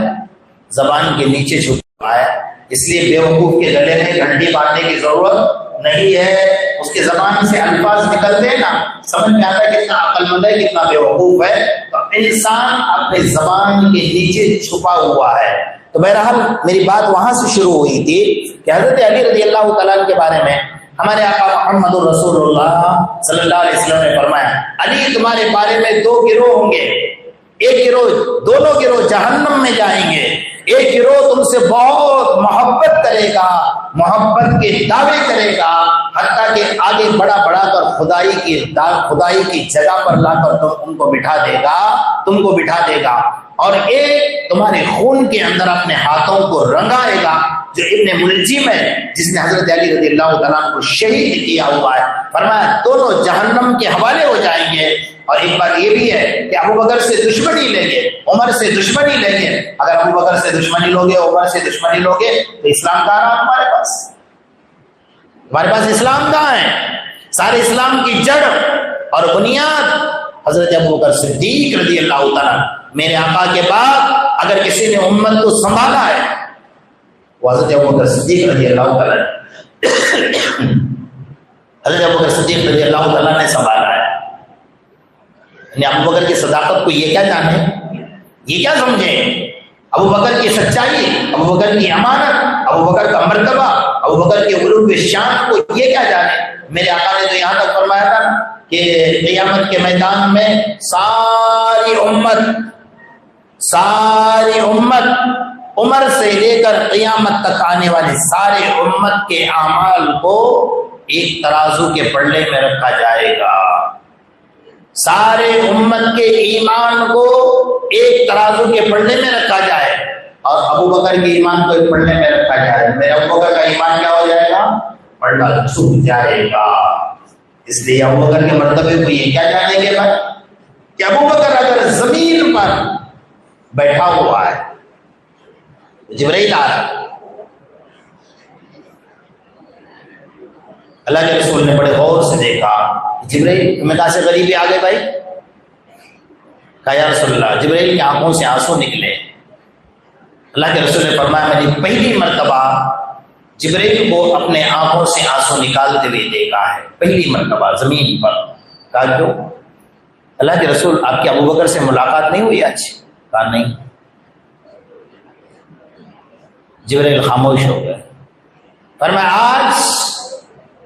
زبان کے نیچے چھپا ہوا ہے۔ اس لیے بیوقوف کے گلے میں گھنٹی باندھنے کی ضرورت نہیں ہے، اس کے زبان سے الفاظ نکلتے ہیں نا، سمجھ میں آتا ہے کتنا عقل مند ہے، کتنا بیوقوف ہے۔ تو انسان اپنے زبان کے نیچے چھپا ہوا ہے۔ تو بہرحال میری بات وہاں سے شروع ہوئی تھی کہ حضرت علی رضی اللہ تعالیٰ عنہ کے بارے میں ہمارے آقا محمد رسول اللہ صلی اللہ علیہ وسلم نے فرمایا علی تمہارے بارے میں 2 گروہ ہوں گے، ایک گروہ، دونوں گروہ جہنم میں جائیں گے، ایک گروہ تم سے بہت محبت کرے گا، محبت کے دعوے کرے گا، حتیٰ کہ آگے بڑا کر خدائی کی جگہ پر لا کر ان کو بٹھا دے گا، تم کو بٹھا دے گا، اور ایک تمہارے خون کے اندر اپنے ہاتھوں کو رنگائے گا جو ابن ملجم ہے، جس نے حضرت علی رضی اللہ تعالیٰ کو شہید کیا ہوا ہے۔ فرمایا دونوں جہنم کے حوالے ہو جائیں گے۔ اور ایک بات یہ بھی ہے کہ ابو بکر سے دشمنی لیں گے، عمر سے دشمنی لیں گے۔ اگر ابو بکر سے دشمنی لوگے، عمر سے دشمنی لوگے تو اسلام کہاں رہا تمہارے پاس؟ تمہارے پاس اسلام کہاں ہے؟ سارے اسلام کی جڑ اور بنیاد حضرت ابو بکر صدیق رضی اللہ تعالیٰ، میرے آقا کے بعد اگر کسی نے امت کو سنبھالا ہے وہ حضرت ابو بکر صدیق رضی اللہ تعالیٰ، حضرت ابو بکر صدیق رضی اللہ تعالیٰ نے سنبھالا ہے۔ یعنی ابو بکر کی صداقت کو یہ کیا جانے، یہ کیا سمجھیں، ابو بکر کی سچائی، ابو بکر کی امانت، ابو بکر کا مرتبہ، ابو بکر کے علو شان کو یہ کیا جانے۔ میرے آقا نے تو یہاں تک فرمایا تھا کہ قیامت کے میدان میں ساری امت عمر سے لے کر قیامت تک آنے والے سارے امت کے اعمال کو ایک ترازو کے پلڑے میں رکھا جائے گا، سارے امت کے ایمان کو ایک ترازو کے پلڑے میں رکھا جائے اور ابو بکر کے ایمان کو ایک پلڑے میں رکھا جائے۔ میرے ابو بکر کا ایمان کیا ہو جائے گا؟ پلڑا چھپ جائے گا۔ اس لیے ابو بکر کے مرتبے کو یہ کیا جانیں گے بھائی کہ ابو بکر اگر زمین پر بیٹھا ہوا ہے، جبرائیل آ رہا، اللہ کے رسول نے بڑے غور سے دیکھا، جبرائیل تمہیں کہاں سے غریبی آ گئے بھائی؟ کہا یا رسول اللہ، جبرائیل کی آنکھوں سے آنسو نکلے۔ اللہ کے رسول نے فرمایا میں نے پہلی مرتبہ جبرائیل کو اپنے آنکھوں سے آنسو نکالتے ہوئے دیکھا ہے، پہلی مرتبہ زمین پر۔ کہا کیوں؟ اللہ کے رسول آپ کے ابو بکر سے ملاقات نہیں ہوئی آج؟ کہا نہیں. جبرائیل خاموش ہو گئے. فرمایا آج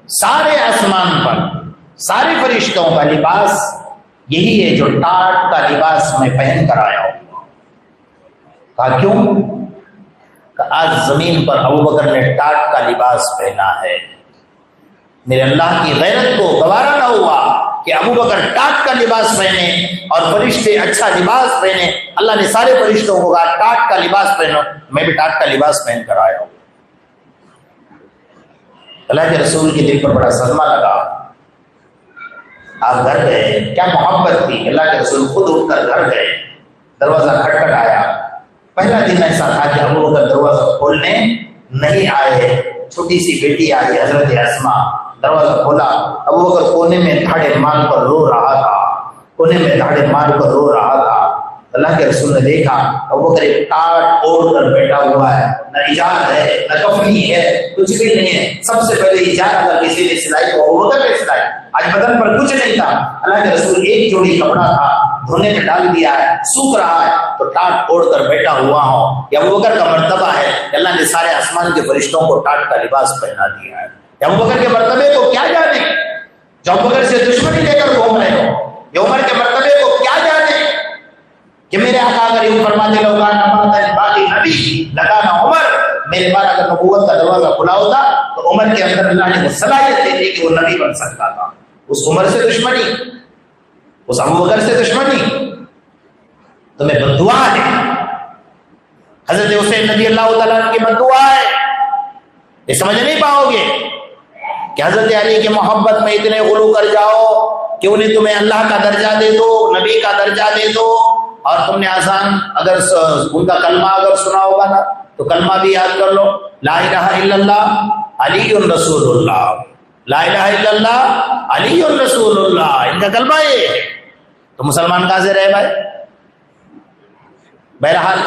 سارے آسمان پر سارے فرشتوں کا لباس یہی ہے جو ٹاٹ کا لباس میں پہن کر آیا ہوں. کہا کیوں؟ کہ آج زمین پر ابوبکر نے ٹاٹ کا لباس پہنا ہے. میرے اللہ کی غیرت کو گوارا نہ ہوا کہ ابوبکر ٹاٹ کا لباس پہنے اور فرشتے اچھا لباس پہنے. اللہ نے سارے فرشتوں کو کہا ٹاٹ کا لباس پہنو. میں بھی ٹاٹ کا لباس پہن کر آیا ہوں. اللہ کے رسول کے دل پر بڑا صدمہ لگا. آپ گھر گئے, کیا محبت تھی. اللہ کے رسول خود اٹھ کر گھر گئے. دروازہ کھٹکھٹایا. پہلا دن ایسا تھا کہ ابوبکر دروازہ کھولنے نہیں آئے. چھوٹی سی بیٹی آئی حضرت اسما, دروازہ کھولا. ابوبکر کونے میں دھاڑے مار کر رو رہا تھا. کونے میں دھاڑے مار کر رو رہا تھا. اللہ کے رسول نے دیکھا ابوبکر ایک ٹاٹ اوڑھ کر بیٹھا ہوا ہے. نہ ایجاد ہے نہ کفنی ہے, کچھ بھی نہیں ہے. سب سے پہلے ایجاد اگر کسی نے سلائی تو ابوبکر نے سلائی. آج بدن پر کچھ نہیں تھا. اللہ کے رسول ایک جوڑی کپڑا تھا, دھونے میں ڈال دیا ہے, سوکھ رہا ہے, تو ٹاٹ اوڑھ کر بیٹھا ہوا ہوں. یہ ابوبکر کا مرتبہ ہے. اللہ نے سارے آسمان کے فرشتوں کو ٹاٹ کا لباس پہنا دیا ہے. ابوبکر کے مرتبے کو کیا جانے, جو ابوبکر سے دشمنی لے کر گھوم رہے ہو. یہ عمر کے مرتبے کو کیا جانے کہ میرے آقا اگر یوں فرماتے لوگ باقی نبی لگانا عمر, میرے بعد اگر نبوت کا دروازہ کھلا ہوتا تو عمر کے اندر اللہ نے وہ صلاحیت دے دی کہ وہ نبی بن سکتا تھا. اس عمر سے دشمنی, اس ابوبکر سے دشمنی تمہیں بددعا ہے. حضرت حسین رضی اللہ تعالیٰ عنہ کی بددعا ہے. یہ سمجھ نہیں پاؤ گے کہ حضرت علی کی محبت میں اتنے غلو کر جاؤ کہ انہیں تمہیں اللہ کا درجہ دے دو, نبی کا درجہ دے دو. اور تم نے آسان اگر ان کا کلمہ اگر سنا ہوگا نا تو کلمہ بھی یاد کر لو. لا الہ الا اللہ علی رسول اللہ, لا الہ الا اللہ علی رسول اللہ. ان کا کلمہ یہ ہے. تو مسلمان کہاں سے رہے بھائی؟ بہرحال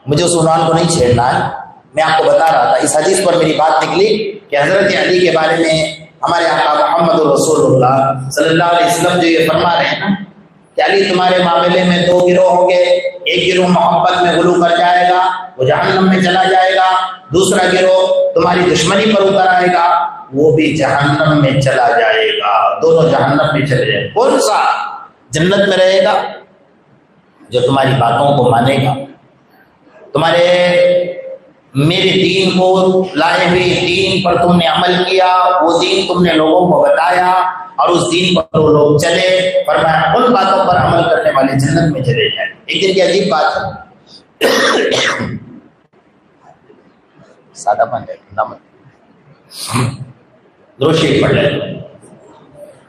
مجھے اس عنوان کو نہیں چھیڑنا ہے. میں آپ کو بتا رہا تھا, اس حدیث پر میری بات نکلی کہ حضرت علی کے بارے میں ہمارے آقا محمد رسول اللہ صلی اللہ علیہ وسلم جو یہ فرما رہے ہیں نا کہ علی تمہارے معاملے میں دو گروہ ہوں گے. ایک گروہ محبت میں غلو کر جائے گا, وہ جہنم میں چلا جائے گا. دوسرا گروہ تمہاری دشمنی پر اتر آئے گا, وہ بھی جہنم میں چلا جائے گا. دونوں جہنم میں چلے جائیں. کون سا جنت میں رہے گا؟ جو تمہاری باتوں کو مانے گا, تمہارے میرے دین کو لائے ہوئے دین پر تم نے عمل کیا, وہ دین تم نے لوگوں کو بتایا اور اس دین پر وہ لوگ چلے. فرمایا ان باتوں پر عمل کرنے والے جنت میں چلے جائیں. ایک دن کی عجیب بات ہے, سادہ بن جائے, درود شریف پڑھ لے,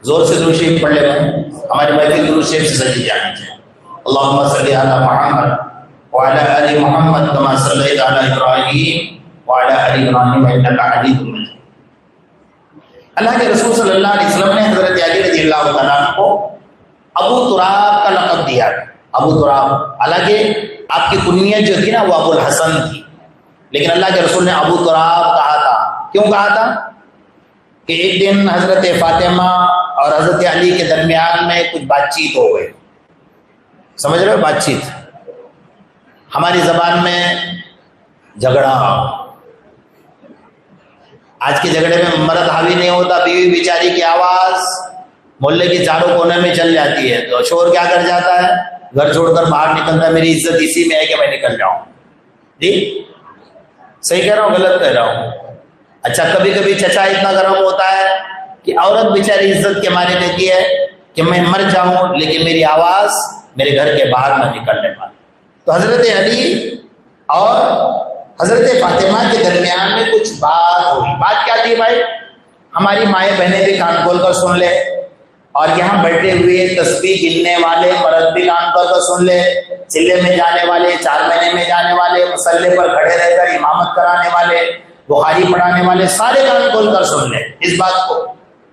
زور سے درود شریف پڑھ لے. ہمارے محفل درود شریف سے سجی جانی چاہیے. اللہم صلی علی محمد وعلی آل محمد کما صلیت علی ابراہیم وعلی آل ابراہیم انک حمید مجید. اللہ کے رسول صلی اللہ علیہ وسلم نے حضرت علی رضی اللہ تعالیٰ عنہ کو ابو تراب کا لقب دیا. ابو تراب, حالانکہ آپ کی کنیت جو تھی نا وہ ابو الحسن تھی, لیکن اللہ کے رسول نے ابو تراب کہا تھا. کیوں کہا تھا؟ کہ ایک دن حضرت فاطمہ اور حضرت علی کے درمیان میں کچھ بات چیت ہو گئی. سمجھ رہے ہو بات چیت؟ ہماری زبان میں جھگڑا. آج کے جھگڑے میں مرد حاوی نہیں ہوتا, بیوی بیچاری کی آواز محلے کے چاروں کونے میں چل جاتی ہے, تو شور کیا کر جاتا ہے, گھر چھوڑ کر باہر نکلتا ہے. میری عزت اسی میں ہے کہ میں نکل جاؤں. جی صحیح کہہ رہا ہوں غلط کہہ رہا ہوں؟ اچھا کبھی کبھی چچا اتنا گرم ہوتا ہے کہ عورت بیچاری عزت کے مارے کہتی ہے کہ میں مر جاؤں لیکن میری آواز میرے گھر کے باہر نہ نکلنے پائے. تو حضرت علی اور حضرت فاطمہ کے درمیان میں کچھ بات ہوئی. بات کیا تھی بھائی؟ ہماری مائیں بہنیں بھی کان کھول کر سن لے, اور یہاں بیٹھے ہوئے تسبیح گننے والے مرد بھی کان کھول کر سن لے, چلے میں جانے والے, 4 مہینے میں جانے والے, مسلح پر کھڑے رہ کر امامت کرانے والے, بخاری پڑھانے والے, سارے کان کھول کر سن لے اس بات کو.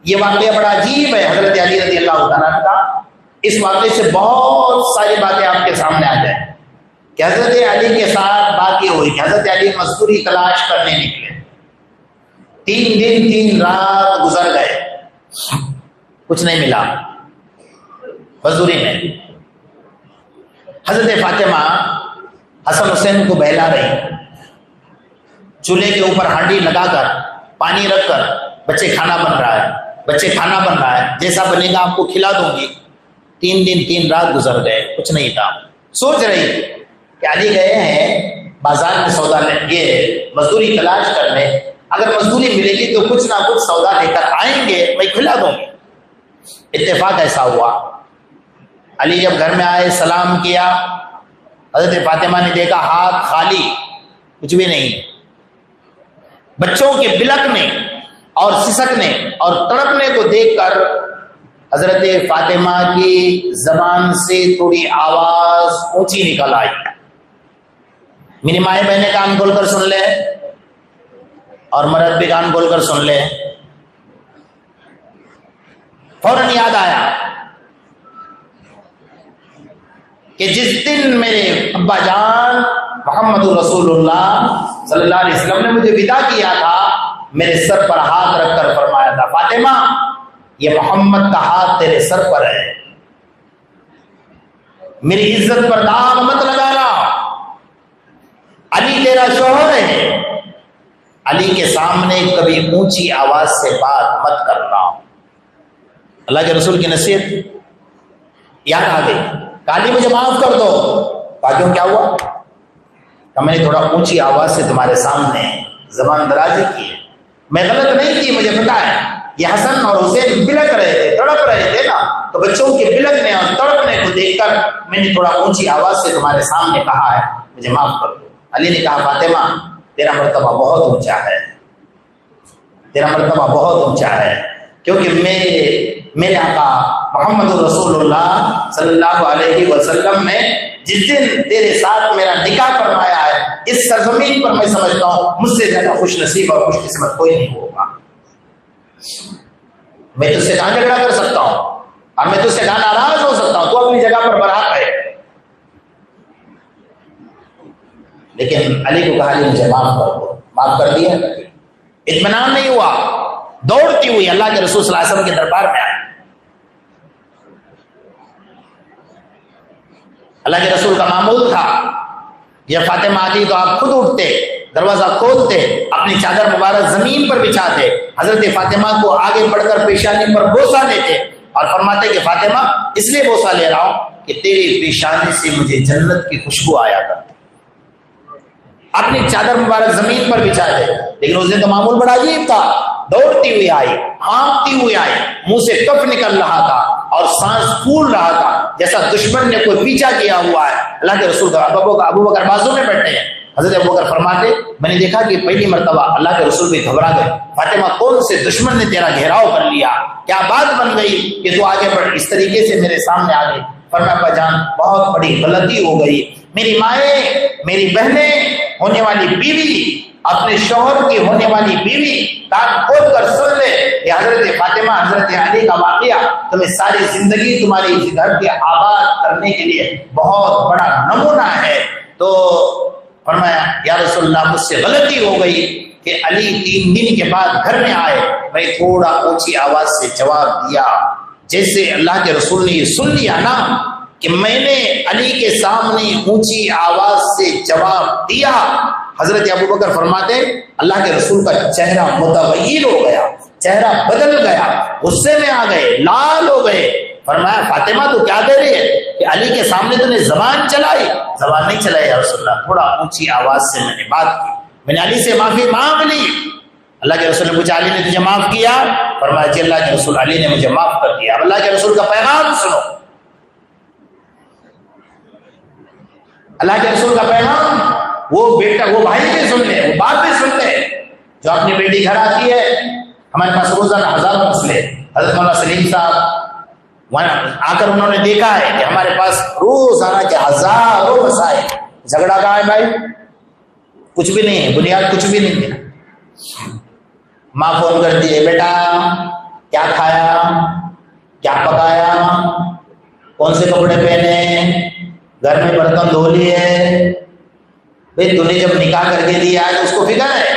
یہ واقعہ بڑا عجیب ہے حضرت علی رضی اللہ تعالیٰ عنہ کا. اس واقعے سے بہت ساری باتیں آپ کے سامنے آ جائیں کہ حضرت علی کے ساتھ بات یہ ہوئی کہ حضرت علی مزدوری تلاش کرنے نکلے. 3 دن 3 رات گزر گئے, کچھ نہیں ملا مزدوری میں. حضرت فاطمہ حسن حسین کو بہلا رہی، چولہے کے اوپر ہانڈی لگا کر پانی رکھ کر بچے کھانا بن رہا ہے، جیسا بنے گا آپ کو کھلا دوں گی۔ 3 دن 3 رات گزر گئے، کچھ نہیں تھا۔ سوچ رہی کہ علی گئے ہیں بازار میں سودا لیں، مزدوری تلاش کرنے، اگر مزدوری ملے گی تو کچھ نہ کچھ سودا لے کر آئیں گے، میں کھلا دوں گی۔ اتفاق ایسا ہوا، علی جب گھر میں آئے سلام کیا، حضرت فاطمہ نے دیکھا ہاتھ خالی، کچھ بھی نہیں۔ بچوں کے بلکنے اور سسکنے اور تڑپنے کو دیکھ کر حضرت فاطمہ کی زبان سے تھوڑی آواز اونچی نکل آئی۔ میری مائیں بہنیں کان کھول کر سن لے اور مرد بھی کان کھول کر سن لے۔ فوراً یاد آیا کہ جس دن میرے ابا جان محمد رسول اللہ صلی اللہ علیہ وسلم نے مجھے ودا کیا تھا، میرے سر پر ہاتھ رکھ کر فرمایا تھا، فاطمہ یہ محمد کا ہاتھ تیرے سر پر ہے، میری عزت پر داغ مت لگانا، علی تیرا شوہر ہے، علی کے سامنے کبھی اونچی آواز سے بات مت کرنا۔ اللہ کے رسول کی نصیحت یاد آ گئی، کالی مجھے معاف کر دو۔ کیوں کیا ہوا؟ کہ میں نے تھوڑا اونچی آواز سے تمہارے سامنے زبان درازی کی ہے، میں غلط نہیں کی، مجھے پتا ہے۔ یہ حسن اور حسین بلک رہے تھے، تڑپ رہے تھے نا، تو بچوں کے بلکنے اور تڑپنے کو دیکھ کر میں نے تھوڑا اونچی آواز سے تمہارے سامنے کہا ہے، مجھے معاف کر دو۔ علی نے کہا فاطمہ تیرا مرتبہ بہت اونچا ہے، تیرا مرتبہ بہت اونچا ہے، کیونکہ میرے آقا محمد رسول اللہ صلی اللہ علیہ وسلم نے جس دن تیرے ساتھ میرا نکاح فرمایا ہے، اس سرزمین پر میں سمجھتا ہوں مجھ سے زیادہ خوش نصیب اور خوش قسمت کوئی نہیں ہوگا۔ میں تجھ سے کہاں جھگڑا کر سکتا ہوں اور میں تجھ سے کہاں ناراض ہو سکتا ہوں، تو اپنی جگہ پر برحق ہے۔ لیکن علی کو کہا مجھے معاف کر دو، معاف کر دیا، اطمینان نہیں ہوا، دوڑتی ہوئی اللہ کے رسول صلی اللہ علیہ وسلم کے دربار میں آئی۔ اللہ کے رسول کا معمول تھا یہ فاطمہ آتی تو آپ خود اٹھتے، دروازہ کھولتے، اپنی چادر مبارک زمین پر بچھاتے، حضرت فاطمہ کو آگے بڑھ کر پیشانی پر بوسہ لیتے اور فرماتے کہ فاطمہ اس لیے بوسہ لے رہا ہوں کہ تیری پیشانی سے مجھے جنت کی خوشبو آیا کرتی۔ اپنی چادر مبارک زمین پر بچھا دے، لیکن اس دن تو معمول بڑا عجیب تھا، دوڑتی ہوئی آئی، ہانپتی ہوئی آئی، منہ سے کف نکل رہا تھا اور سانس پھول رہا تھا جیسا دشمن نے کوئی پیچھا کیا ہوا ہے۔ اللہ کے رسول کا ابو بکر بازو میں بیٹھے ہیں، حضرت ابو بکر فرماتے میں نے دیکھا کہ پہلی مرتبہ اللہ کے رسول بھی گھبرا گئے، فاطمہ کون سے دشمن نے تیرا گھیراؤ کر لیا، کیا بات بن گئی کہ تو آگے بڑھ اس طریقے سے میرے سامنے آ گئی۔ فرمایا ابا جان بہت بڑی غلطی ہو گئی، میری مائیں، میری بہنیں، ہونے والی بیوی، اپنے شوہر کی ہونے والی بیوی کان کھول کر سن لے، یہ حضرت فاطمہ حضرت علی کا واقعہ تمہیں ساری زندگی تمہاری اس گھر کے آباد کرنے کے لیے بہت بڑا نمونہ ہے۔ تو فرمایا یا رسول اللہ مجھ سے غلطی ہو گئی کہ علی 3 دن کے بعد گھر میں آئے، میں تھوڑا اونچی آواز سے جواب دیا، جیسے اللہ کے رسول نے یہ سن لیا نا کہ میں نے علی کے سامنے اونچی آواز سے جواب دیا، حضرت ابو بکر فرماتے اللہ کے رسول کا چہرہ متغیر ہو گیا، چہرہ بدل گیا، غصے میں آ گئے، لال ہو گئے۔ فرمایا فاطمہ تو کیا کہہ رہی ہے کہ علی کے سامنے تو نے زبان چلائی؟ زبان نہیں چلائی یا رسول اللہ، تھوڑا اونچی آواز سے میں نے بات کی، میں نے علی سے معافی مانگ لی۔ اللہ کے رسول نے پوچھا علی نے تجھے معاف کیا؟ فرمایا جی اللہ کے رسول، علی نے مجھے معاف کر دیا۔ اللہ کے رسول کا پیغام سنو، اللہ کے رسول کا پیغام، وہ بیٹا وہ بھائی بھی سن لے، وہ باپ بھی سن لے، جو اپنی بیٹی گھر آتی ہے، ہمارے پاس روزانہ ہزاروں مسئلے، حضرت مولانا سلیم صاحب آ کر انہوں نے دیکھا ہے کہ ہمارے پاس روزانہ کے ہزاروں مسائل، جھگڑا کہاں ہے بھائی؟ کچھ بھی نہیں ہے، بنیاد کچھ بھی نہیں ہے۔ ماں فون کرتی ہے بیٹا کیا کھایا، کیا پکایا، کون سے کپڑے پہنے، گھر میں برتن دھو لیے، بھائی تو نے جب نکاح کر کے دیا ہے تو اس کو فکر ہے؟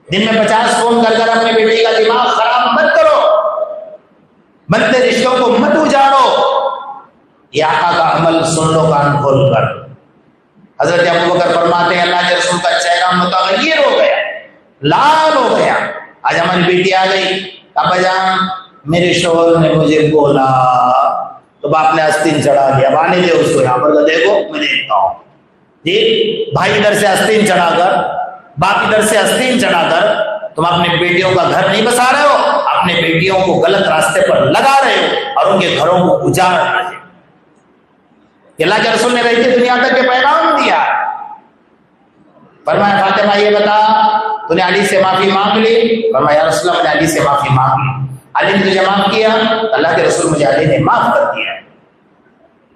دن میں 50 فون کر کر اپنے بیٹے کا دماغ خراب مت کرو، بنتے رشتوں کو مت اجاڑو۔ یہ آقا کا عمل سن لو کان کھول کر۔ حضرت ابوبکر فرماتے ہیں اللہ کے رسول کا چہرہ متغیر ہو گیا، لال ہو گیا۔ آج ہماری بیٹی آ گئی، ابا جان میرے شوہر نے مجھے بولا، تو باپ نے آستین چڑھا دیا، بانے دے اس کو یہاں پر، دیکھو میں دیکھتا ہوں جی۔ بھائی ادھر سے آستین چڑھا کر، باپ ادھر سے آستین چڑھا کر تم اپنے بیٹیوں کا گھر نہیں بسا رہے ہو، اپنے بیٹیوں کو غلط راستے پر لگا رہے ہو اور ان کے گھروں کو اجاڑ رہے ہو۔ اللہ کے رسول نے رہتے دنیا تک کے پیغام دیا۔ فرمایا فاطمہ یہ بتا تو نے علی سے معافی مانگ لی؟ فرمایا یا رسول اللہ میں نے علی سے معافی مانگ لی۔ علی نے تجھے معاف کیا؟ اللہ کے رسول مجھے علی نے معاف کر دیا۔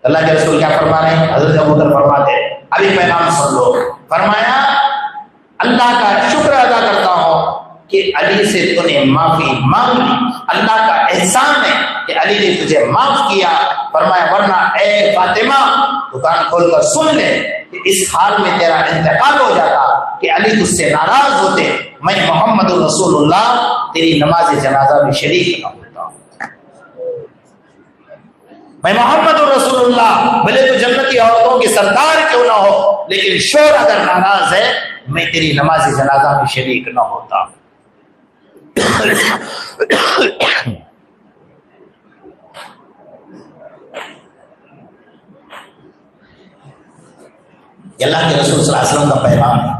اللہ کے رسول کیا فرما رہے ہیں؟ حضرت ابوبکر فرماتے ہیں ابھی پیغام سن لو۔ فرمایا اللہ کا شکر ادا کرتا ہوں کہ علی سے تو نے معافی مانگ لی، اللہ کا احسان ہے کہ علی نے تجھے معاف کیا۔ فرمایا ورنہ اے فاطمہ دکان کھول کر سن لے کہ اس حال میں تیرا انتقال ہو جاتا کہ علی تجھ سے ناراض ہوتے، میں محمد رسول اللہ تیری نماز جنازہ میں شریک نہ ہوتا۔ میں محمد رسول اللہ بھلے تو جنتی عورتوں کی سردار کیوں نہ ہو، لیکن شوہر اگر ناراض ہے میں تیری نماز جنازہ میں شریک نہ ہوتا۔ یہ اللہ کے رسول صلی اللہ علیہ وسلم کا پیغام ہے۔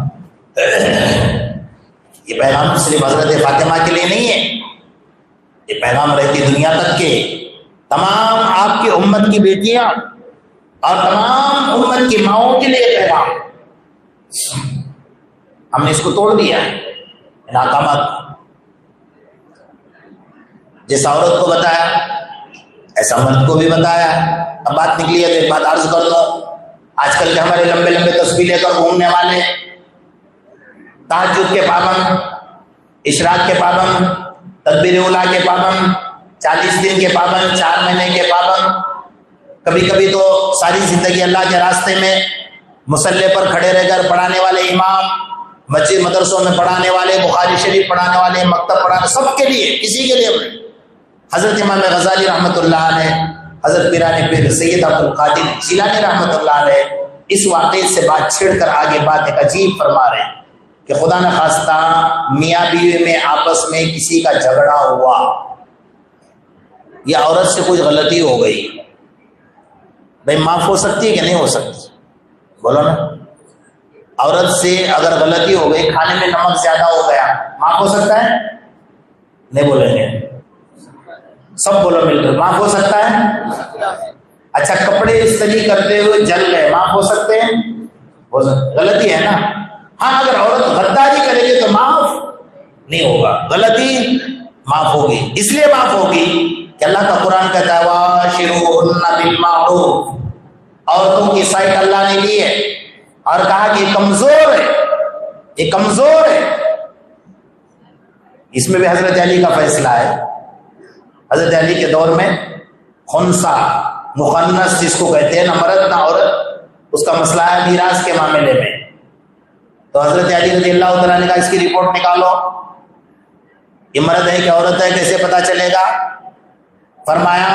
یہ پیغام صرف حضرت فاطمہ کے لیے نہیں ہے، یہ پیغام رہتی دنیا تک کے تمام آپ کی امت کی بیٹیاں اور تمام امت کی ماؤں کے لیے پیغام۔ ہم نے اس کو توڑ دیا ہے ان احکامات۔ جس عورت کو بتایا ایسا مرد کو بھی بتایا۔ اب بات نکلی ہے تو ایک بات عرض کر دو، آج کل کے ہمارے لمبے لمبے تسبیح لے کر گھومنے والے، تہجد کے پابند، اشراق کے پابند، تکبیر اولیٰ کے پابند، 40 دن کے پابند، 4 مہینے کے پابند، کبھی کبھی تو ساری زندگی اللہ کے راستے میں مصلی پر کھڑے رہ کر پڑھانے والے امام، مسجد مدرسوں میں پڑھانے والے، بخاری شریف پڑھانے والے، مکتب پڑھانے، سب کے لیے، کسی کے لیے نہیں۔ حضرت امام غزالی رحمۃ اللہ علیہ، حضرت پیران پیر سید عبد القادر جیلانی رحمۃ اللہ علیہ اس واقعے سے بات چھیڑ کر آگے بات ایک عجیب فرما رہے ہیں کہ خدا نہ خواستہ میاں بیوی میں آپس میں کسی کا جھگڑا ہوا یا عورت سے کچھ غلطی ہو گئی، بھائی معاف ہو سکتی ہے کہ نہیں ہو سکتی؟ بولو نا۔ عورت سے اگر غلطی ہو گئی، کھانے میں نمک زیادہ ہو گیا، معاف ہو سکتا ہے؟ نہیں بولیں گے، سب بولو مل کر، معاف ہو سکتا ہے؟ اچھا کپڑے استری کرتے ہوئے جل گئے، معاف ہو سکتے ہیں؟ ہو سکتا، غلطی ہے نا۔ ہاں اگر عورت غداری کرے گی تو معاف نہیں ہوگا، غلطی معاف ہوگی۔ اس لیے معاف ہوگی کہ اللہ کا قرآن کہتا ہے وَعَاشِرُوهُنَّ بِالْمَعْرُوفِ، عورتوں کی سائٹ اللہ نے لی ہے اور کہا کہ یہ کمزور ہے، یہ کمزور ہے۔ اس میں بھی حضرت علی کا فیصلہ ہے۔ حضرت علی کے دور میں خنثی مخنث جس کو کہتے ہیں، نہ مرد نہ عورت، اس کا مسئلہ ہے میراث کے معاملے میں۔ تو حضرت علی رضی اللہ تعالیٰ نے کہا اس کی رپورٹ نکالو، یہ مرد ہے کہ عورت ہے، کیسے پتا چلے گا؟ فرمایا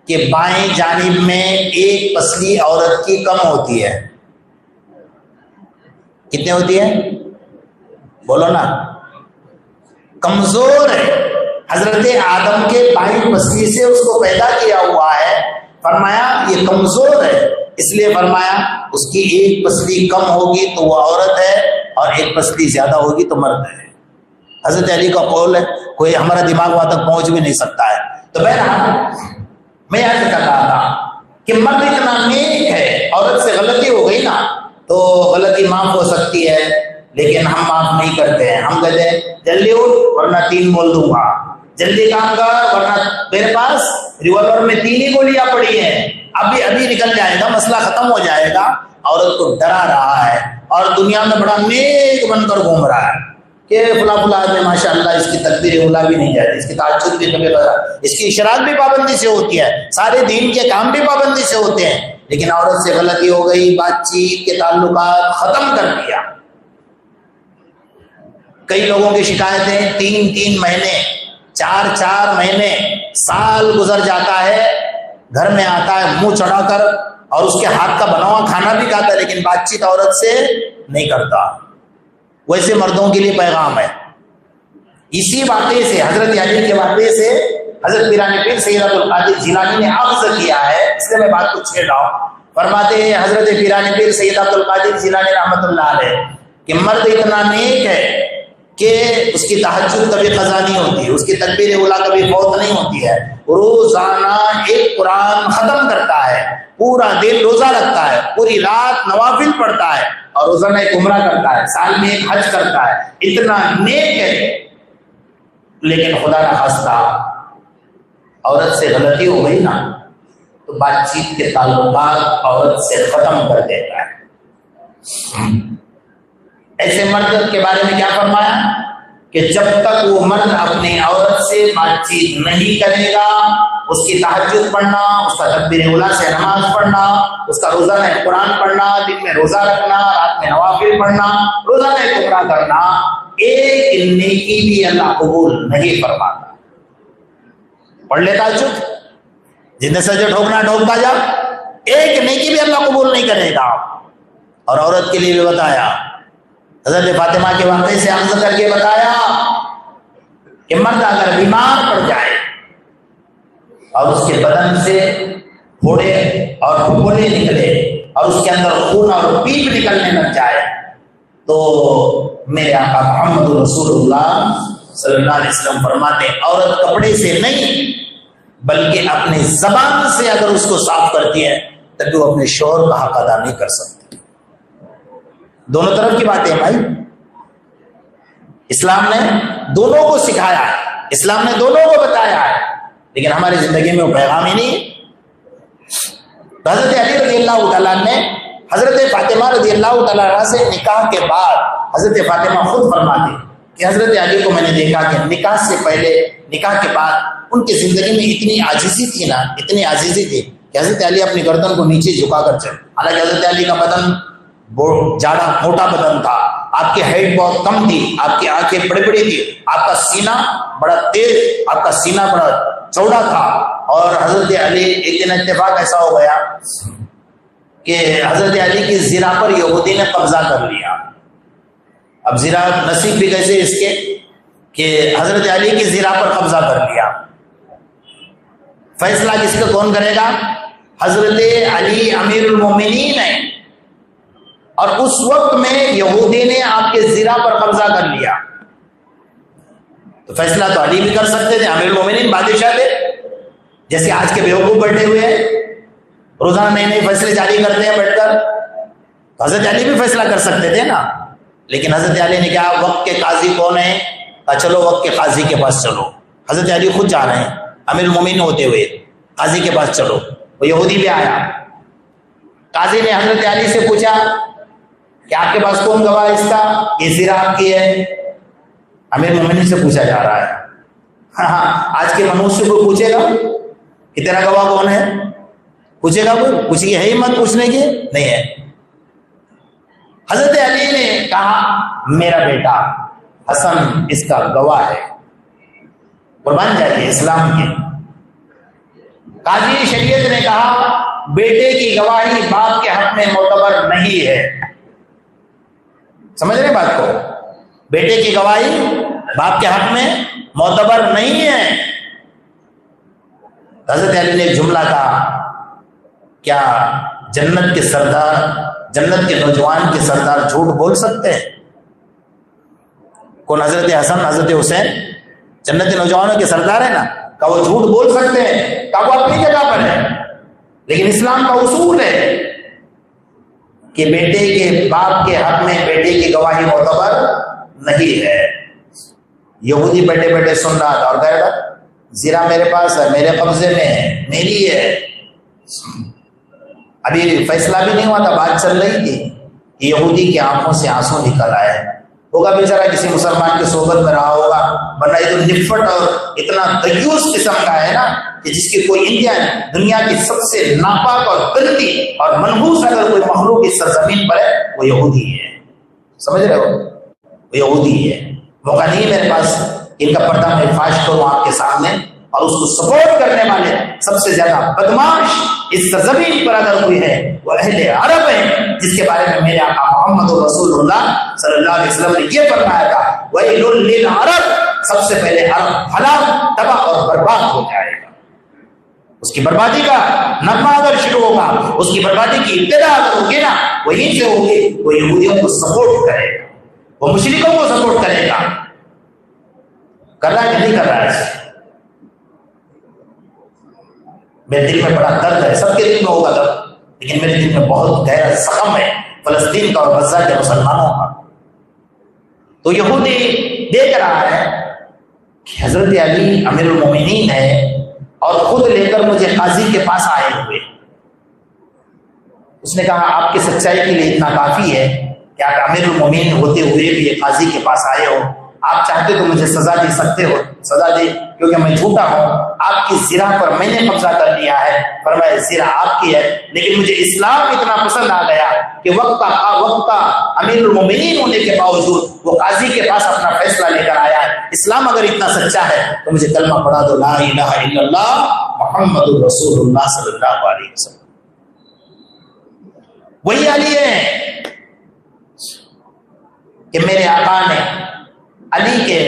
کہ بائیں جانب میں ایک پسلی عورت کی کم ہوتی ہے۔ کتنی ہوتی ہے؟ بولو نا۔ کمزور ہے، حضرت آدم کے بائیں پسلی سے اس کو پیدا کیا ہوا ہے۔ فرمایا یہ کمزور ہے، اس لیے فرمایا اس کی ایک پسلی کم ہوگی تو وہ عورت ہے اور ایک پسلی زیادہ ہوگی تو مرد ہے۔ حضرت علی کا قول ہے، کوئی ہمارا دماغ وہاں تک پہنچ بھی نہیں سکتا ہے۔ تو بہرحال میں یہاں سے کہا تھا کہ مرد اتنا نیک ہے، عورت سے غلطی ہو گئی نا تو غلطی معاف ہو سکتی ہے، لیکن ہم معاف نہیں کرتے ہیں۔ ہم کہتے ہیں جلدی اٹھ ورنہ 3 بول دوں گا، جلدی کام کر ورنہ میرے پاس ریوالور میں 3 ہی گولیاں پڑی ہیں، ابھی نکل جائے گا، مسئلہ ختم ہو جائے گا۔ عورت کو ڈرا رہا ہے اور دنیا میں بڑا نیک بن کر گھوم رہا ہے کہ فلاں فلاں آدمی ماشاء اللہ اس کی تکبیر اولیٰ بھی نہیں جاتی، اس کی تہجد بھی کبھی اس کی اشراق بھی پابندی سے ہوتی ہے، سارے دین کے کام بھی پابندی سے ہوتے ہیں، لیکن عورت سے غلطی ہو گئی، بات چیت کے تعلقات ختم کر دیا۔ کئی لوگوں کی شکایتیں 3 مہینے 4 مہینے سال گزر جاتا ہے، گھر میں آتا ہے منہ چڑھا کر اور اس کے ہاتھ کا بنا ہوا کھانا بھی کھاتا ہے لیکن بات چیت عورت سے نہیں کرتا. ویسے مردوں کے لیے پیغام ہے. اسی واقعے سے حضرت علی کے واقعے سے حضرت پیران پیر سید عبد القادر جیلانی نے اخذ کیا ہے. اس لیے میں بات کو چھیڑ رہا ہوں. فرماتے ہیں حضرت پیران پیر سید عبد القادر جیلانی رحمۃ اللہ علیہ کہ مرد اتنا نیک ہے کہ اس کی تہجد کبھی قضا نہیں ہوتی, اس کی تکبیر اولیٰ کبھی فوت نہیں ہوتی ہے. روزانہ ایک قرآن ختم کرتا ہے, پورا دن روزہ رکھتا ہے, پوری رات نوافل پڑھتا ہے اور روزانہ ایک عمرہ کرتا ہے, سال میں ایک حج کرتا ہے. اتنا نیک ہے لیکن خدا نہ خواستہ عورت سے غلطی ہو گئی نا تو بات چیت کے تعلقات عورت سے ختم کر دیتا ہے. ایسے مرد کے بارے میں کیا فرمایا کہ جب تک وہ مرد اپنی عورت سے بات چیت نہیں کرے گا, اس کی تہجد پڑھنا, اس کا تکبیر اولیٰ سے نماز پڑھنا, اس کا روزانہ قرآن پڑھنا, دن میں روزہ رکھنا, رات میں نوافل پڑھنا, روزانہ عمرہ کرنا, ایک نیکی بھی اللہ قبول نہیں فرماتا. پڑھ لیتا چپ, جتنے سجدے ٹھوکنا ٹھوکتا جا, ایک نیکی بھی اللہ قبول نہیں کرے گا. اور عورت کے لیے بھی بتایا, حضرت فاطمہ کے واقعے سے اخذ کر کے بتایا کہ مرد اگر بیمار پڑ جائے اور اس کے بدن سے پھوڑے اور پھپھولے نکلے اور اس کے اندر خون اور پیپ نکلنے لگ جائے تو میرے آقا محمد رسول اللہ صلی اللہ علیہ وسلم فرماتے ہیں عورت کپڑے سے نہیں بلکہ اپنی زبان سے اگر اس کو صاف کرتی ہے تب وہ اپنے شوہر کا حق ادا نہیں کر سکتی. دونوں طرف کی باتیں بھائی, اسلام نے دونوں کو سکھایا ہے, اسلام نے دونوں کو بتایا ہے, لیکن ہماری زندگی میں وہ پیغام ہی نہیں. حضرت علی رضی اللہ تعالیٰ نے حضرت فاطمہ رضی اللہ تعالیٰ سے نکاح کے بعد حضرت فاطمہ خود فرماتی کہ حضرت علی کو میں نے دیکھا کہ نکاح سے پہلے نکاح کے بعد ان کی زندگی میں اتنی عاجزی تھی نا, اتنی عاجزی تھی کہ حضرت علی اپنی گردن کو نیچے جھکا کر چل. حالانکہ حضرت علی کا بدن زیادہ موٹا بدن تھا, آپ کی ہائٹ بہت کم تھی, آپ کی آنکھیں بڑی بڑی تھی, آپ کا سینہ بڑا تیز, آپ کا سینہ بڑا چوڑا تھا. اور حضرت علی ایک دن اتفاق ایسا ہو گیا کہ حضرت علی کی زرہ پر یہودی نے قبضہ کر لیا. اب زرہ نصیب بھی کیسے اس کے کہ حضرت علی کی زرہ پر قبضہ کر لیا. فیصلہ کس کا کون کرے گا؟ حضرت علی امیر المومنین ہے, اور اس وقت میں یہودی نے آپ کے زرہ پر قبضہ کر لیا. تو فیصلہ تو علی بھی کر سکتے تھے, امیر المومنین بادشاہ تھے. جیسے آج کے بیوقوف بیٹھے ہوئے ہیں روزانہ نئے نئے فیصلے جاری کرتے ہیں بیٹھ کر, تو حضرت علی بھی فیصلہ کر سکتے تھے نا. لیکن حضرت علی نے کہا وقت کے قاضی کون ہیں؟ چلو وقت کے قاضی کے پاس چلو. حضرت علی خود جا رہے ہیں امیر المومنین ہوتے ہوئے, قاضی کے پاس چلو. وہ یہودی بھی آیا. قاضی نے حضرت علی سے پوچھا کہ آپ کے پاس کون گواہ ہے اس کا, یہ زرہ آپ کی ہے. امیر مومنین سے پوچھا جا رہا ہے. ہاں آج کے منوج سے کوئی پوچھے گا کہ تیرا گواہ کون ہے؟ پوچھے گا کوئی؟ کچھ کی ہے ہمت پوچھنے کی؟ نہیں ہے. حضرت علی نے کہا میرا بیٹا حسن اس کا گواہ ہے. قربان جائیے اسلام کے. قاضی شریعت نے کہا بیٹے کی گواہی باپ کے حق میں معتبر نہیں ہے. سمجھ رہے بات کو؟ بیٹے کی گواہی باپ کے حق میں معتبر نہیں ہے. حضرت علی نے ایک جملہ کہا, کیا جنت کے سردار, جنت کے نوجوان کے سردار جھوٹ بول سکتے ہیں؟ کون؟ حضرت حسن حضرت حسین جنت کے نوجوانوں کے سردار ہیں نا. کہا وہ جھوٹ بول سکتے ہیں؟ کہا وہ اپنی جگہ پر ہے, لیکن اسلام کا اصول ہے کہ بیٹے کے باپ کے حق میں بیٹے کی گواہی معتبر نہیں ہے. یہودی بیٹھے بیٹھے سن رہا تھا اور کہہ رہا زرہ میرے پاس ہے, میرے قبضے میں ہے, میری ہے. ابھی فیصلہ بھی نہیں ہوا تھا, بات چل رہی تھی. یہودی کی آنکھوں سے آنسو نکل آئے. ہوگا بیچارہ کسی مسلمان کی صحبت میں رہا ہوگا, ورنہ یہ تو نفٹ اور اتنا دیوس قسم کا ہے نا کہ جس کی کوئی انڈیا دنیا کی سب سے ناپاک اور گندی اور منحوس اگر کوئی مخلوق اس سرزمین پر ہے وہ یہودی ہے. سمجھ رہے ہو؟ وہ یہودی ہے. موقع نہیں میرے پاس ان کا پردہ میں فاش کروں آپ کے سامنے, اور اس کو سپورٹ کرنے والے سب سے زیادہ بدماش اس سرزمین پر اگر کوئی ہے وہ اہل عرب ہے، جس کے بارے میں میرے آقا محمد رسول اللہ صلی اللہ علیہ وسلم نے یہ فرمایا تھا وَيْلٌ لِّلْعَرَبِ، سب سے پہلے عرب ہلاک، تباہ اور برباد ہو جائے گا۔ اس کی بربادی کا نغمہ اگر شروع ہوگا، اس کی بربادی کی ابتدا اگر ہوگی نا، وہیں سے ہوگی۔ وہ یہودیوں کو سپورٹ کرے گا، وہ مشرکوں کو سپورٹ کرے گا۔ کر رہا ہے کہ نہیں کر رہا ہے؟ میرے دل میں بڑا درد ہے، سب کے دل میں ہوگا درد، لیکن میرے دل میں بہت گہرا زخم ہے فلسطین کا اور غزہ کے مسلمانوں کا۔ تو یہودی دیکھ رہا ہے کہ حضرت علی امیر المومنین ہے اور خود لے کر مجھے قاضی کے پاس آئے ہوئے۔ اس نے کہا آپ کی سچائی کے لیے اتنا کافی ہے کہ آپ امیر المومنین ہوتے ہوئے بھی قاضی کے پاس آئے ہو، آپ چاہتے تو مجھے سزا دے سکتے ہو، سزا دے کیونکہ میں جھوٹا ہوں، آپ کی زرہ پر میں نے قبضہ کر لیا ہے، فرمایا زرہ آپ کی ہے، لیکن مجھے اسلام اتنا پسند آ گیا کہ وقت کا امیر المومنین ہونے کے باوجود وہ قاضی کے پاس اپنا فیصلہ لے کر آیا ہے۔ اسلام اگر اتنا سچا ہے تو مجھے کلمہ پڑھا دو، لا الہ الا اللہ محمد رسول اللہ صلی اللہ علیہ وسلم۔ وہی علی ہے کہ میرے آقا نے علی کے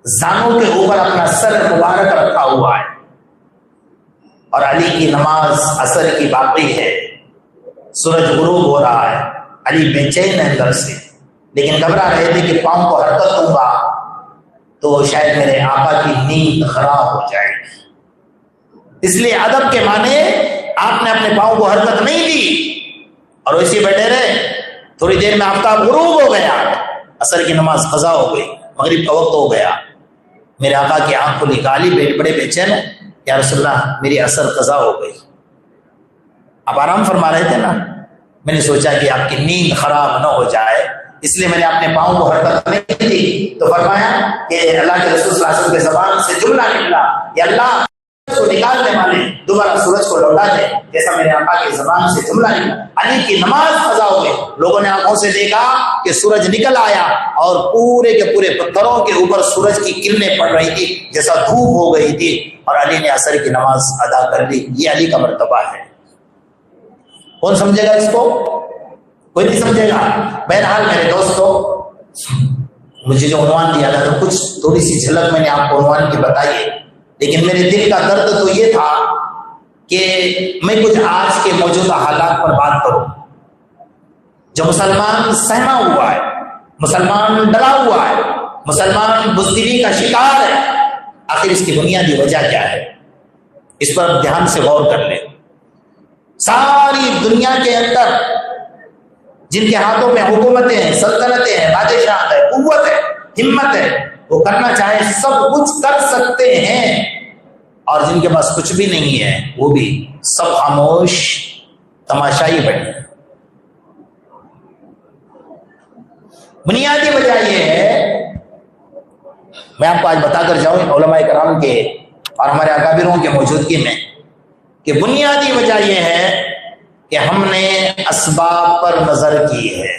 زانوں کے اوپر اپنا سر مبارک رکھا ہوا ہے، اور علی کی نماز عصر کی باقی ہے، سورج غروب ہو رہا ہے، علی بے چین ہے اندر سے، لیکن گھبرا رہے تھے کہ پاؤں کو حرکت دوں گا تو شاید میرے آقا کی نیند خراب ہو جائے گی، اس لیے ادب کے معنی آپ نے اپنے پاؤں کو حرکت نہیں دی اور ویسے بیٹھے رہے۔ تھوڑی دیر میں آفتاب غروب ہو گیا، عصر کی نماز قضا ہو گئی، مغرب کا وقت ہو گیا، میرے آقا کی آنکھ کھلی، کالی بڑے بے چین ہے، یا رسول اللہ میری عصر قضا ہو گئی۔ آپ آرام فرما رہے تھے نا، میں نے سوچا کہ آپ کی نیند خراب نہ ہو جائے، اس لیے میں نے اپنے پاؤں کو حرکت نہیں دی، تو فرمایا کہ اللہ کے رسول صلی اللہ علیہ وسلم کے زبان سے جملہ نکلا کہ اللہ کو نکالنے والے دوبارہ سورج کو لوٹا دے، جیسا میرے آقا کی زبان سے جملہ نکلا۔ علی کی نماز قضا ہو گئی، لوگوں نے آنکھوں سے دیکھا کہ سورج نکل آیا اور پورے کے پورے پتھروں کے اوپر سورج کی کرنیں پڑ رہی تھی جیسا دھوپ ہو گئی تھی، اور علی نے عصر کی نماز ادا کر لی۔ یہ علی کا مرتبہ ہے۔ کون سمجھے گا اس کو؟ کوئی نہیں سمجھے گا۔ بہرحال میرے دوستو، مجھے جو عنوان دیا گیا تو کچھ تھوڑی سی جھلک میں نے آپ کو عنوان کی بتائی ہے، لیکن میرے دل کا درد تو یہ تھا کہ میں کچھ آج کے موجودہ حالات پر بات کروں۔ جو مسلمان سہما ہوا ہے، مسلمان ڈرا ہوا ہے، مسلمان بزدلی کا شکار ہے، آخر اس کی بنیادی وجہ کیا ہے؟ اس پر دھیان سے غور کر لیں۔ ساری دنیا کے اندر جن کے ہاتھوں میں حکومتیں ہیں، سلطنتیں ہیں، بادشاہت ہے، قوت ہے، ہمت ہے، وہ کرنا چاہے سب کچھ کر سکتے ہیں، اور جن کے پاس کچھ بھی نہیں ہے وہ بھی سب خاموش تماشائی بنے۔ بنیادی وجہ یہ ہے، میں آپ کو آج بتا کر جاؤں علماء کرام کے اور ہمارے اکابروں کے موجودگی میں، کہ بنیادی وجہ یہ ہے کہ ہم نے اسباب پر نظر کی ہے۔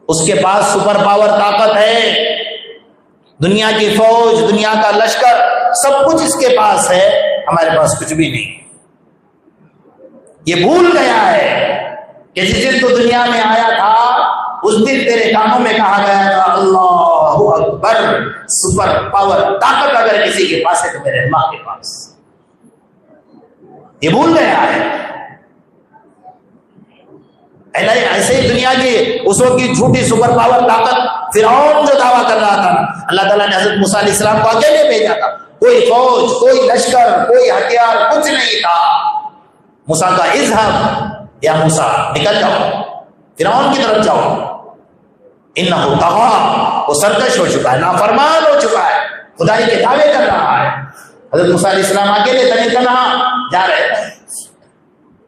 اس کے پاس سپر پاور طاقت ہے، دنیا کی فوج، دنیا کا لشکر، سب کچھ اس کے پاس ہے، ہمارے پاس کچھ بھی نہیں۔ یہ بھول گیا ہے کہ جس دن تو دنیا میں آیا تھا اس دن تیرے کاموں میں کہا گیا تھا اللہ اکبر، سپر پاور طاقت اگر کسی کے پاس ہے تو میرے اللہ کے پاس۔ یہ بھول گیا ہے۔ ایسے ہی دنیا کی اس وقت کی جھوٹی سپر پاور طاقت فرعون جو دعویٰ کر رہا تھا، اللہ تعالیٰ نے حضرت موسیٰ علیہ السلام کو اکیلے بھیجا تھا، کوئی فوج، کوئی لشکر، کوئی ہتھیار، کچھ نہیں تھا۔ موسیٰ کا اذهب یا موسیٰ نکل جاؤ، فرعون کی طرف جاؤ، انہ طغیٰ، وہ سرکش ہو چکا ہے، نافرمان ہو چکا ہے، خدائی کے دعوے کر رہا ہے۔ حضرت موسیٰ علیہ السلام اکیلے تنہا جا رہے تھے،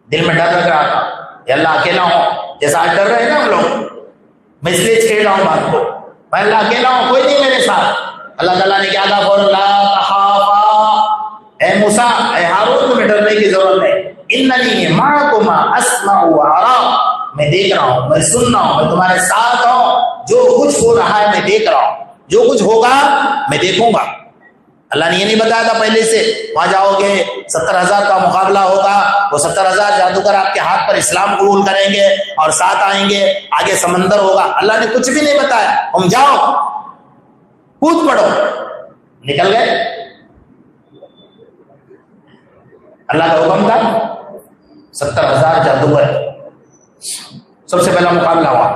دل میں ڈر لگ رہا تھا کہ اللہ اکیلا ہوں، جیسا آج ڈر رہے ہیں نا ہم لوگ، میں اس لیے چھیڑ رہا ہوں بات کو، میں اللہ اکیلا ہوں، کوئی نہیں میرے ساتھ۔ اللہ تعالیٰ نے کیا کہا، فور لا تخافا، اے موسیٰ، اے ہارون، تمہیں ڈرنے کی ضرورت ہے، اننی معکما اسمع وارا، میں دیکھ رہا ہوں، میں سن رہا ہوں، میں تمہارے ساتھ ہوں، جو کچھ ہو رہا ہے میں دیکھ رہا ہوں، جو کچھ ہوگا میں دیکھوں گا۔ اللہ نے یہ نہیں بتایا تھا پہلے سے وہاں جاؤ گے 70,000 کا مقابلہ ہوگا، وہ 70,000 جادوگر آپ کے ہاتھ پر اسلام قبول کریں گے اور ساتھ آئیں گے، آگے سمندر ہوگا۔ اللہ نے کچھ بھی نہیں بتایا، تم جاؤ کود پڑو، نکل گئے۔ اللہ کا حکم تھا 70,000 جادوگر، سب سے پہلا مقابلہ ہوا۔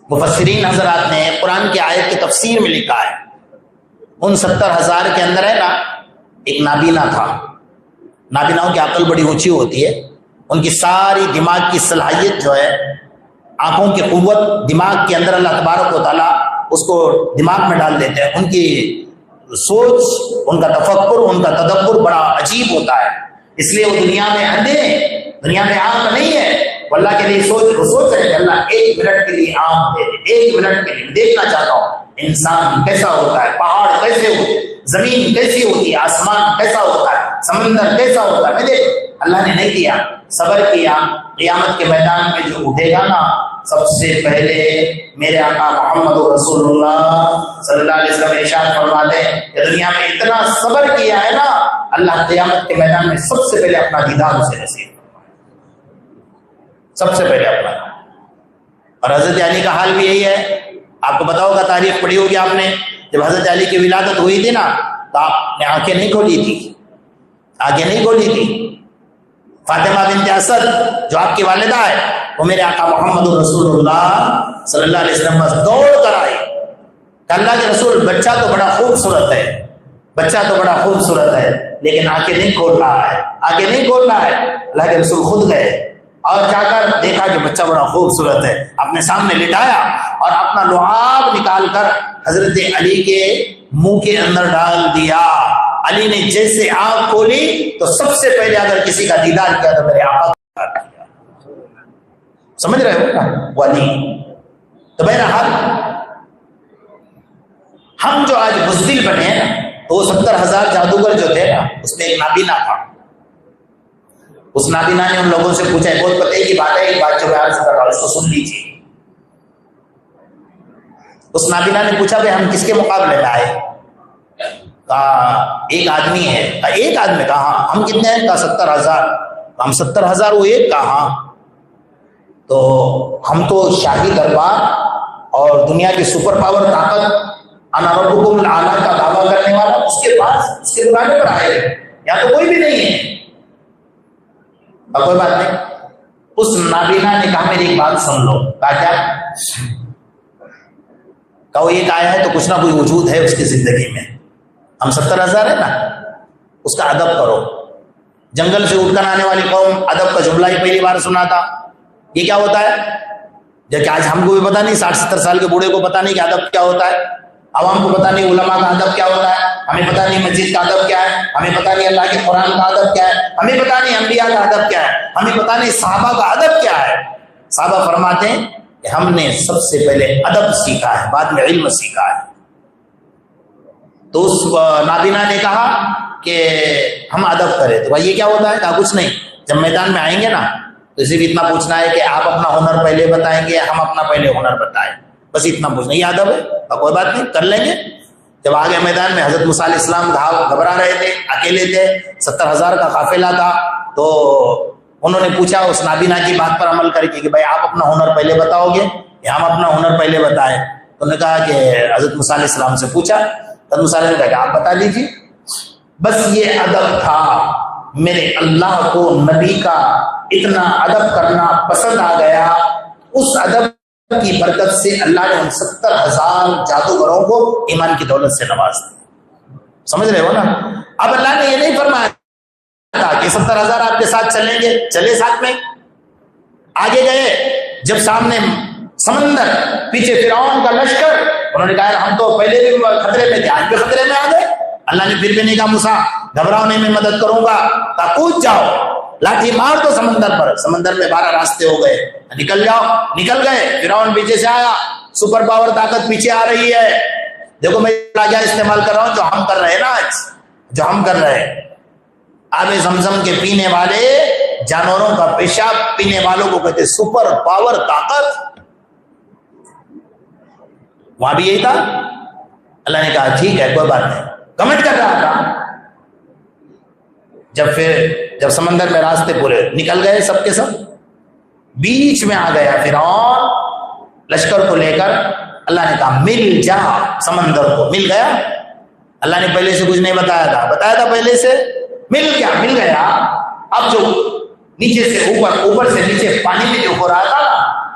مفسرین حضرات نے قرآن کی آیت کی تفسیر میں لکھا ہے ان 70,000 کے اندر ہے نا ایک نابینا تھا۔ نابیناؤں کی عقل بڑی اونچی ہوتی ہے، ان کی ساری دماغ کی صلاحیت جو ہے، آنکھوں کی قوت دماغ کے اندر اللہ تبارک و تعالیٰ اس کو دماغ میں ڈال دیتے ہیں۔ ان کی سوچ، ان کا تفکر، ان کا تدبر بڑا عجیب ہوتا ہے، اس لیے وہ دنیا میں اندھے ہیں، دنیا میں آنکھ نہیں ہے، وہ اللہ کے لیے سوچ ہے کہ اللہ 1 منٹ کے لیے آنکھ دے دے، 1 منٹ کے لیے دیکھنا چاہتا ہوں انسان کیسا ہوتا ہے، پہاڑ کیسے ہوتے، زمین کیسی ہوتی ہے، آسمان کیسا ہوتا ہے، سمندر کیسا ہوتا ہے، میں دیکھ۔ اللہ نے نہیں دیا، صبر کیا۔ قیامت کے میدان میں جو اٹھے گا نا، سب سے پہلے میرے آقا محمد رسول اللہ صلی اللہ علیہ وسلم ارشاد فرماتے ہیں کہ دنیا میں اتنا صبر کیا ہے نا، اللہ قیامت کے میدان میں سب سے پہلے اپنا دیدار اسے نصیب فرمائے، سب سے پہلے اپنا۔ اور حضرت علی کا حال بھی یہی ہے، آپ کو پتا ہوگا، تاریخ پڑھی ہوگی آپ نے، جب حضرت علی کی ولادت ہوئی تھی نا تو آپ نے آنکھیں نہیں کھولی تھی، آنکھیں نہیں کھولی تھی۔ فاطمہ بنت اسد جو آپ کی والدہ ہے، وہ میرے آقا محمد رسول اللہ صلی اللہ علیہ وسلم بس دوڑ کر آئی کہ اللہ کے رسول بچہ تو بڑا خوبصورت ہے، بچہ تو بڑا خوبصورت ہے، لیکن آنکھیں نہیں کھول رہا ہے، آنکھیں نہیں کھول رہا ہے۔ اللہ کے رسول خود گئے اور جا کر دیکھا کہ بچہ بڑا خوبصورت ہے، اپنے سامنے لٹایا اور اپنا لعاب نکال کر حضرت علی کے منہ کے اندر ڈال دیا۔ علی نے جیسے آنکھ کھولی تو سب سے پہلے اگر کسی کا دیدار کیا تو میرے آقا کا دیدار کیا۔ سمجھ رہے ہو نا وہ علی؟ تو بہرحال ہم جو آج بزدل بنے ہیں نا، تو وہ 70,000 جادوگر جو تھے نا، اس میں ایک نابینا تھا۔ اس نابینا نے ان لوگوں سے پوچھا، بہت پتے کی بات ہے، ایک بات جو میں عرض کر رہا ہوں اس کو سن لیجیے۔ اس نابینا نے پوچھا بھائی ہم کس کے مقابلے میں آئے؟ کہا ایک آدمی ہے۔ کہا ایک آدمی؟ کہا ہم کتنے ہیں؟ کہا 70,000۔ ہم 70,000، وہ ایک؟ کہا تو ہم تو شاہی دربار اور دنیا کی سپر پاور طاقت انا ربکم الاعلی کا دعویٰ کرنے والا اس کے پاس، اس کے دکانے پر آئے، یہاں تو کوئی بھی نہیں ہے۔ کوئی بات نہیں۔ اس نابینا نے کہا میری ایک بات سن لو۔ کہا کیا؟ کہا وہ ایک آیا ہے تو کچھ نہ کوئی وجود ہے اس کی زندگی میں، ہم 70,000 ہے نا، اس کا ادب کرو۔ جنگل سے اٹھ کر آنے والی قوم ادب کا جملہ ہی پہلی بار سنا تھا۔ یہ کیا ہوتا ہے؟ جبکہ آج ہم کو بھی پتا نہیں، 60-70 سال کے بوڑھے کو پتا نہیں کہ ادب کیا ہوتا ہے، عوام کو پتا نہیں علماء کا ادب کیا ہوتا ہے، ہمیں پتا نہیں مسجد کا ادب کیا ہے، ہمیں پتا نہیں اللہ کے قرآن کا ادب کیا ہے، ہمیں پتا نہیں انبیاء کا ادب کیا ہے، ہمیں پتا نہیں صحابہ کا ادب کیا ہے۔ صحابہ فرماتے ہیں کہ ہم نے سب سے پہلے ادب سیکھا ہے، بعد میں علم سیکھا ہے۔ تو اس نابینا نے کہا کہ ہم ادب کریں، تو بھائی یہ کیا ہوتا ہے؟ کہا کچھ نہیں، جب میدان میں آئیں گے نا تو صرف اتنا پوچھنا ہے کہ آپ اپنا ہنر پہلے بتائیں گے، ہم اپنا پہلے ہنر بتائیں، بس اتنا پوچھنا، یہ ادب ہے۔ کوئی بات نہیں، کر لیں گے۔ جب آگے میدان میں حضرت موسیٰ علیہ السلام گھبرا رہے تھے، اکیلے تھے، 70,000 کا قافلہ تھا، تو انہوں نے پوچھا اس نابینا کی بات پر عمل کر کے کہ بھائی آپ اپنا ہنر پہلے بتاؤ گے یا ہم اپنا ہنر پہلے بتائیں؟ تو انہوں نے کہا کہ حضرت موسیٰ علیہ السلام سے پوچھا، حضرت موسیٰ علیہ السلام نے کہا کہ آپ بتا دیجیے۔ بس یہ ادب تھا، میرے اللہ کو نبی کا اتنا ادب کرنا پسند آ گیا، اس ادب کی برکت سے اللہ نے ان 70,000 جادوگروں کو ایمان کی دولت سے نواز دیا۔ سمجھ رہے ہو نا؟ اب اللہ نے یہ نہیں فرمایا تھا کہ 70,000 آپ کے ساتھ چلیں گے، چلے ساتھ میں، آگے گئے، جب سامنے سمندر، پیچھے فرعون کا لشکر، انہوں نے کہا ہم تو پہلے بھی خطرے میں تھے، آج بھی خطرے میں آ گئے۔ اللہ نے پھر بھی نہیں کہا موسیٰ گھبراؤ نہیں، میں مدد کروں گا، کہا کود جاؤ، لاٹھی مار دو سمندر پر۔ سمندر میں 12 راستے ہو گئے، نکل جاؤ، نکل گئے۔ فرعون پیچھے سے آیا، سپر پاور طاقت پیچھے آ رہی ہے۔ دیکھو میں کیا استعمال کر رہا ہوں، جو ہم کر رہے ہیں نا آج، جو ہم کر رہے ہیں، آب زمزم کے پینے والے جانوروں کا پیشاب پینے والوں کو کہتے سپر پاور طاقت۔ وہاں بھی یہی تھا، اللہ نے کہا ٹھیک ہے کوئی بات نہیں. کمنٹ کر رہا تھا. جب سمندر میں راستے پورے نکل گئے سب کے سب, بیچ میں آ گیا فرعون لشکر کو لے کر. اللہ نے کہا مل جا سمندر کو. مل گیا. اللہ نے پہلے سے کچھ نہیں بتایا تھا پہلے سے. مل گیا. اب جو نیچے سے اوپر سے نیچے پانی میں جو ہو رہا تھا,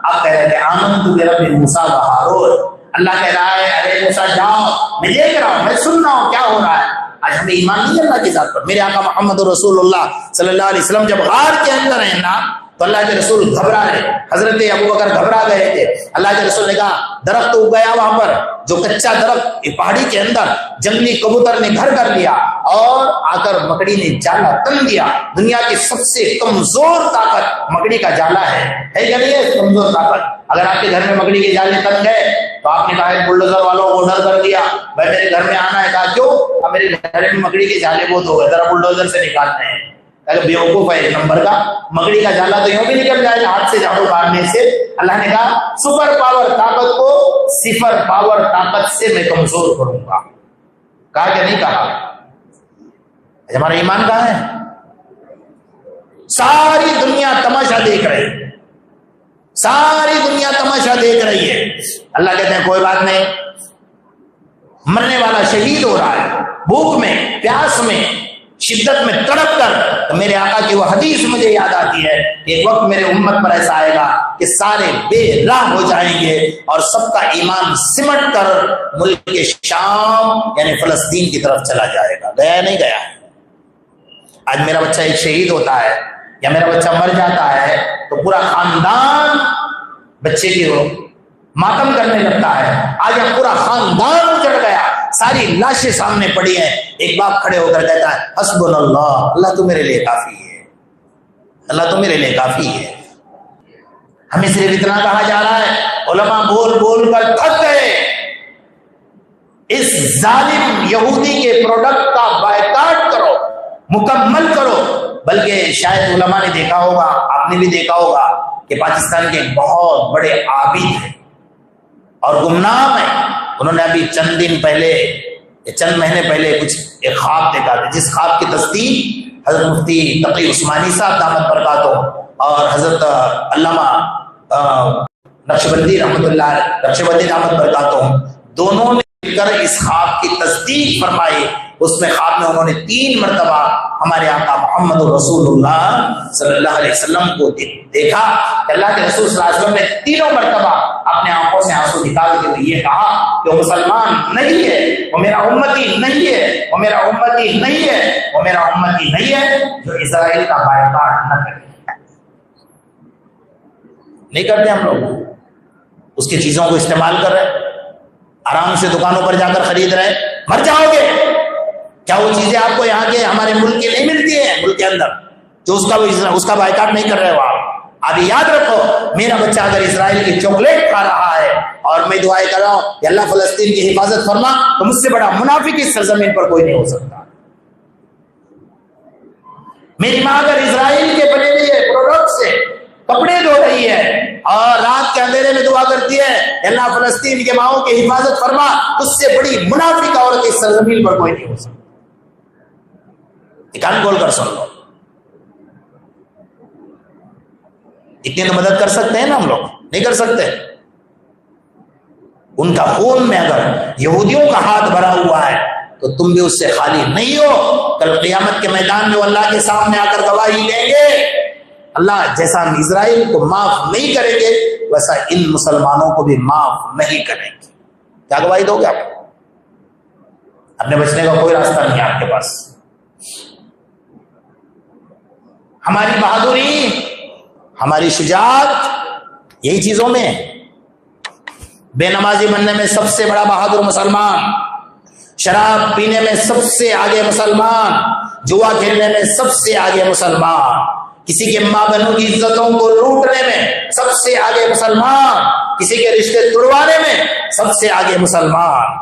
اب کہہ رہے تھے آمنت برب موسیٰ و ہارون. اللہ کہہ رہا ہے ارے موسیٰ جاؤ, میں دیکھ رہا ہوں, میں سن رہا ہوں کیا ہو رہا ہے. آج ہمیں ایمان نہیں اللہ کی ذات پر. میرے آقا محمد رسول اللہ صلی اللہ علیہ وسلم جب غار کے اندر ہیں نا تو اللہ کے رسول گھبرا رہے. حضرت ابوبکر گھبرا گئے تھے. اللہ کے رسول نے کہا درخت اگ گیا وہاں پر, جو کچا درخت پہاڑی کے اندر جنگلی کبوتر نے گھر کر لیا اور آ کر مکڑی نے جالا تن دیا. دنیا کی سب سے کمزور طاقت مکڑی کا جالا ہے کیا نہیں ہے؟ کمزور طاقت. اگر آپ کے گھر میں مکڑی کے جالے تن گئے تو آپ نے کہا بلڈوزر والوں کو ڈر کر دیا بھائی میرے گھر میں آنا ہے. کہا کیوں؟ اب میرے گھر میں مکڑی کے جالے بہت ہو گئے, ذرا بلڈوزر سے نکالتے ہیں. اگر بیوقوف ہے ایک نمبر کا, مکڑی کا جالا تو یوں بھی نکل جائے گا ہاتھ سے جھاڑو مارنے سے. اللہ نے کہا سپر پاور طاقت کو صفر پاور طاقت سے میں کمزور کروں گا. کہا کہ نہیں کہا؟ ہمارا ایمان کہاں ہے؟ ساری دنیا تماشا دیکھ رہی ہے, ساری دنیا تماشا دیکھ رہی ہے. اللہ کہتے ہیں کوئی بات نہیں, مرنے والا شہید ہو رہا ہے بھوک میں پیاس میں شدت میں تڑپ کر. تو میرے آقا کی وہ حدیث مجھے یاد آتی ہے کہ ایک وقت میرے امت پر ایسا آئے گا کہ سارے بے راہ ہو جائیں گے اور سب کا ایمان سمٹ کر ملک شام یعنی فلسطین کی طرف چلا جائے گا. گیا نہیں گیا؟ آج میرا بچہ ایک شہید ہوتا ہے یا میرا بچہ مر جاتا ہے تو پورا خاندان بچے کی ماتم کرنے لگتا ہے. آج ہم پورا خاندان چڑھ گیا, ساری لاشیں سامنے پڑی ہیں. ایک باپ کھڑے ہو کر کہتا ہے حسبنا اللہ, اللہ تو میرے لیے کافی ہے, اللہ تو میرے لیے کافی ہے. ہمیں صرف اتنا کہا جا رہا ہے, علماء بول بول کر تھک گئے, اس ظالم یہودی کے پروڈکٹ کا بائیکاٹ کرو, مکمل کرو. بلکہ شاید علماء نے دیکھا ہوگا, آپ نے بھی دیکھا ہوگا کہ پاکستان کے بہت بڑے عابد ہیں اور گمنام ہیں. انہوں نے ابھی چند دن پہلے چند مہینے پہلے کچھ ایک خواب دیکھا تھا, جس خواب کی تصدیق حضرت مفتی تقی عثمانی صاحب دامت برکاتہ اور حضرت علامہ نقشبندی دامت برکاتہ دونوں نے مل کر اس خواب کی تصدیق فرمائی. اس میں خواب میں انہوں نے 3 مرتبہ ہمارے آقا محمد رسول اللہ صلی اللہ علیہ وسلم کو دیکھا. اللہ کے رسول صلی اللہ علیہ وسلم نے 3 مرتبہ اپنے آنکھوں سے آنسو نکال کے یہ کہا کہ وہ مسلمان نہیں ہے, وہ میرا امتی نہیں ہے, وہ میرا امتی نہیں ہے, وہ میرا امتی نہیں ہے جو اسرائیل کا بائیکاٹ نہ کرے. نہیں کرتے ہم لوگ, اس کی چیزوں کو استعمال کر رہے, آرام سے دکانوں پر جا کر خرید رہے. مر جاؤ گے. کیا وہ چیزیں آپ کو یہاں کے ہمارے ملک کی نہیں ملتی ہیں ملک کے اندر جو اس کا بائیکاٹ نہیں کر رہے ہو آپ؟ ابھی یاد رکھو, میرا بچہ اگر اسرائیل کی چاکلیٹ کھا رہا ہے اور میں دعائیں کر رہا ہوں کہ اللہ فلسطین کی حفاظت فرما, تو مجھ سے بڑا منافق اس سرزمین پر کوئی نہیں ہو سکتا. میری ماں اگر اسرائیل کے بنے ہوئے پروڈکٹ سے کپڑے دھو رہی ہے اور رات کے اندھیرے میں دعا کرتی ہے اللہ فلسطین کے ماؤں کی حفاظت فرما, اس سے بڑی منافق عورت اس سرزمین پر کوئی نہیں ہو سکتا. کان کھول کر سن لو. اتنی تو مدد کر سکتے ہیں نا ہم لوگ, نہیں کر سکتے. ان کا خون میں اگر یہودیوں کا ہاتھ بھرا ہوا ہے تو تم بھی اس سے خالی نہیں ہو. کل قیامت کے میدان میں اللہ کے سامنے آ کر گواہی لیں گے. اللہ جیسا ہم اسرائیل کو معاف نہیں کریں گے ویسا ان مسلمانوں کو بھی معاف نہیں کریں گے. کیا گواہی دو گے آپ؟ اپنے بچنے کا کوئی راستہ نہیں ہے آپ کے پاس. ہماری بہادری, ہماری شجاعت یہی چیزوں میں. بے نمازی بننے میں سب سے بڑا بہادر مسلمان, شراب پینے میں سب سے آگے مسلمان, جوا کھیلنے میں سب سے آگے مسلمان, کسی کے ماں بہنوں کی عزتوں کو لوٹنے میں سب سے آگے مسلمان, کسی کے رشتے توڑوانے میں سب سے آگے مسلمان,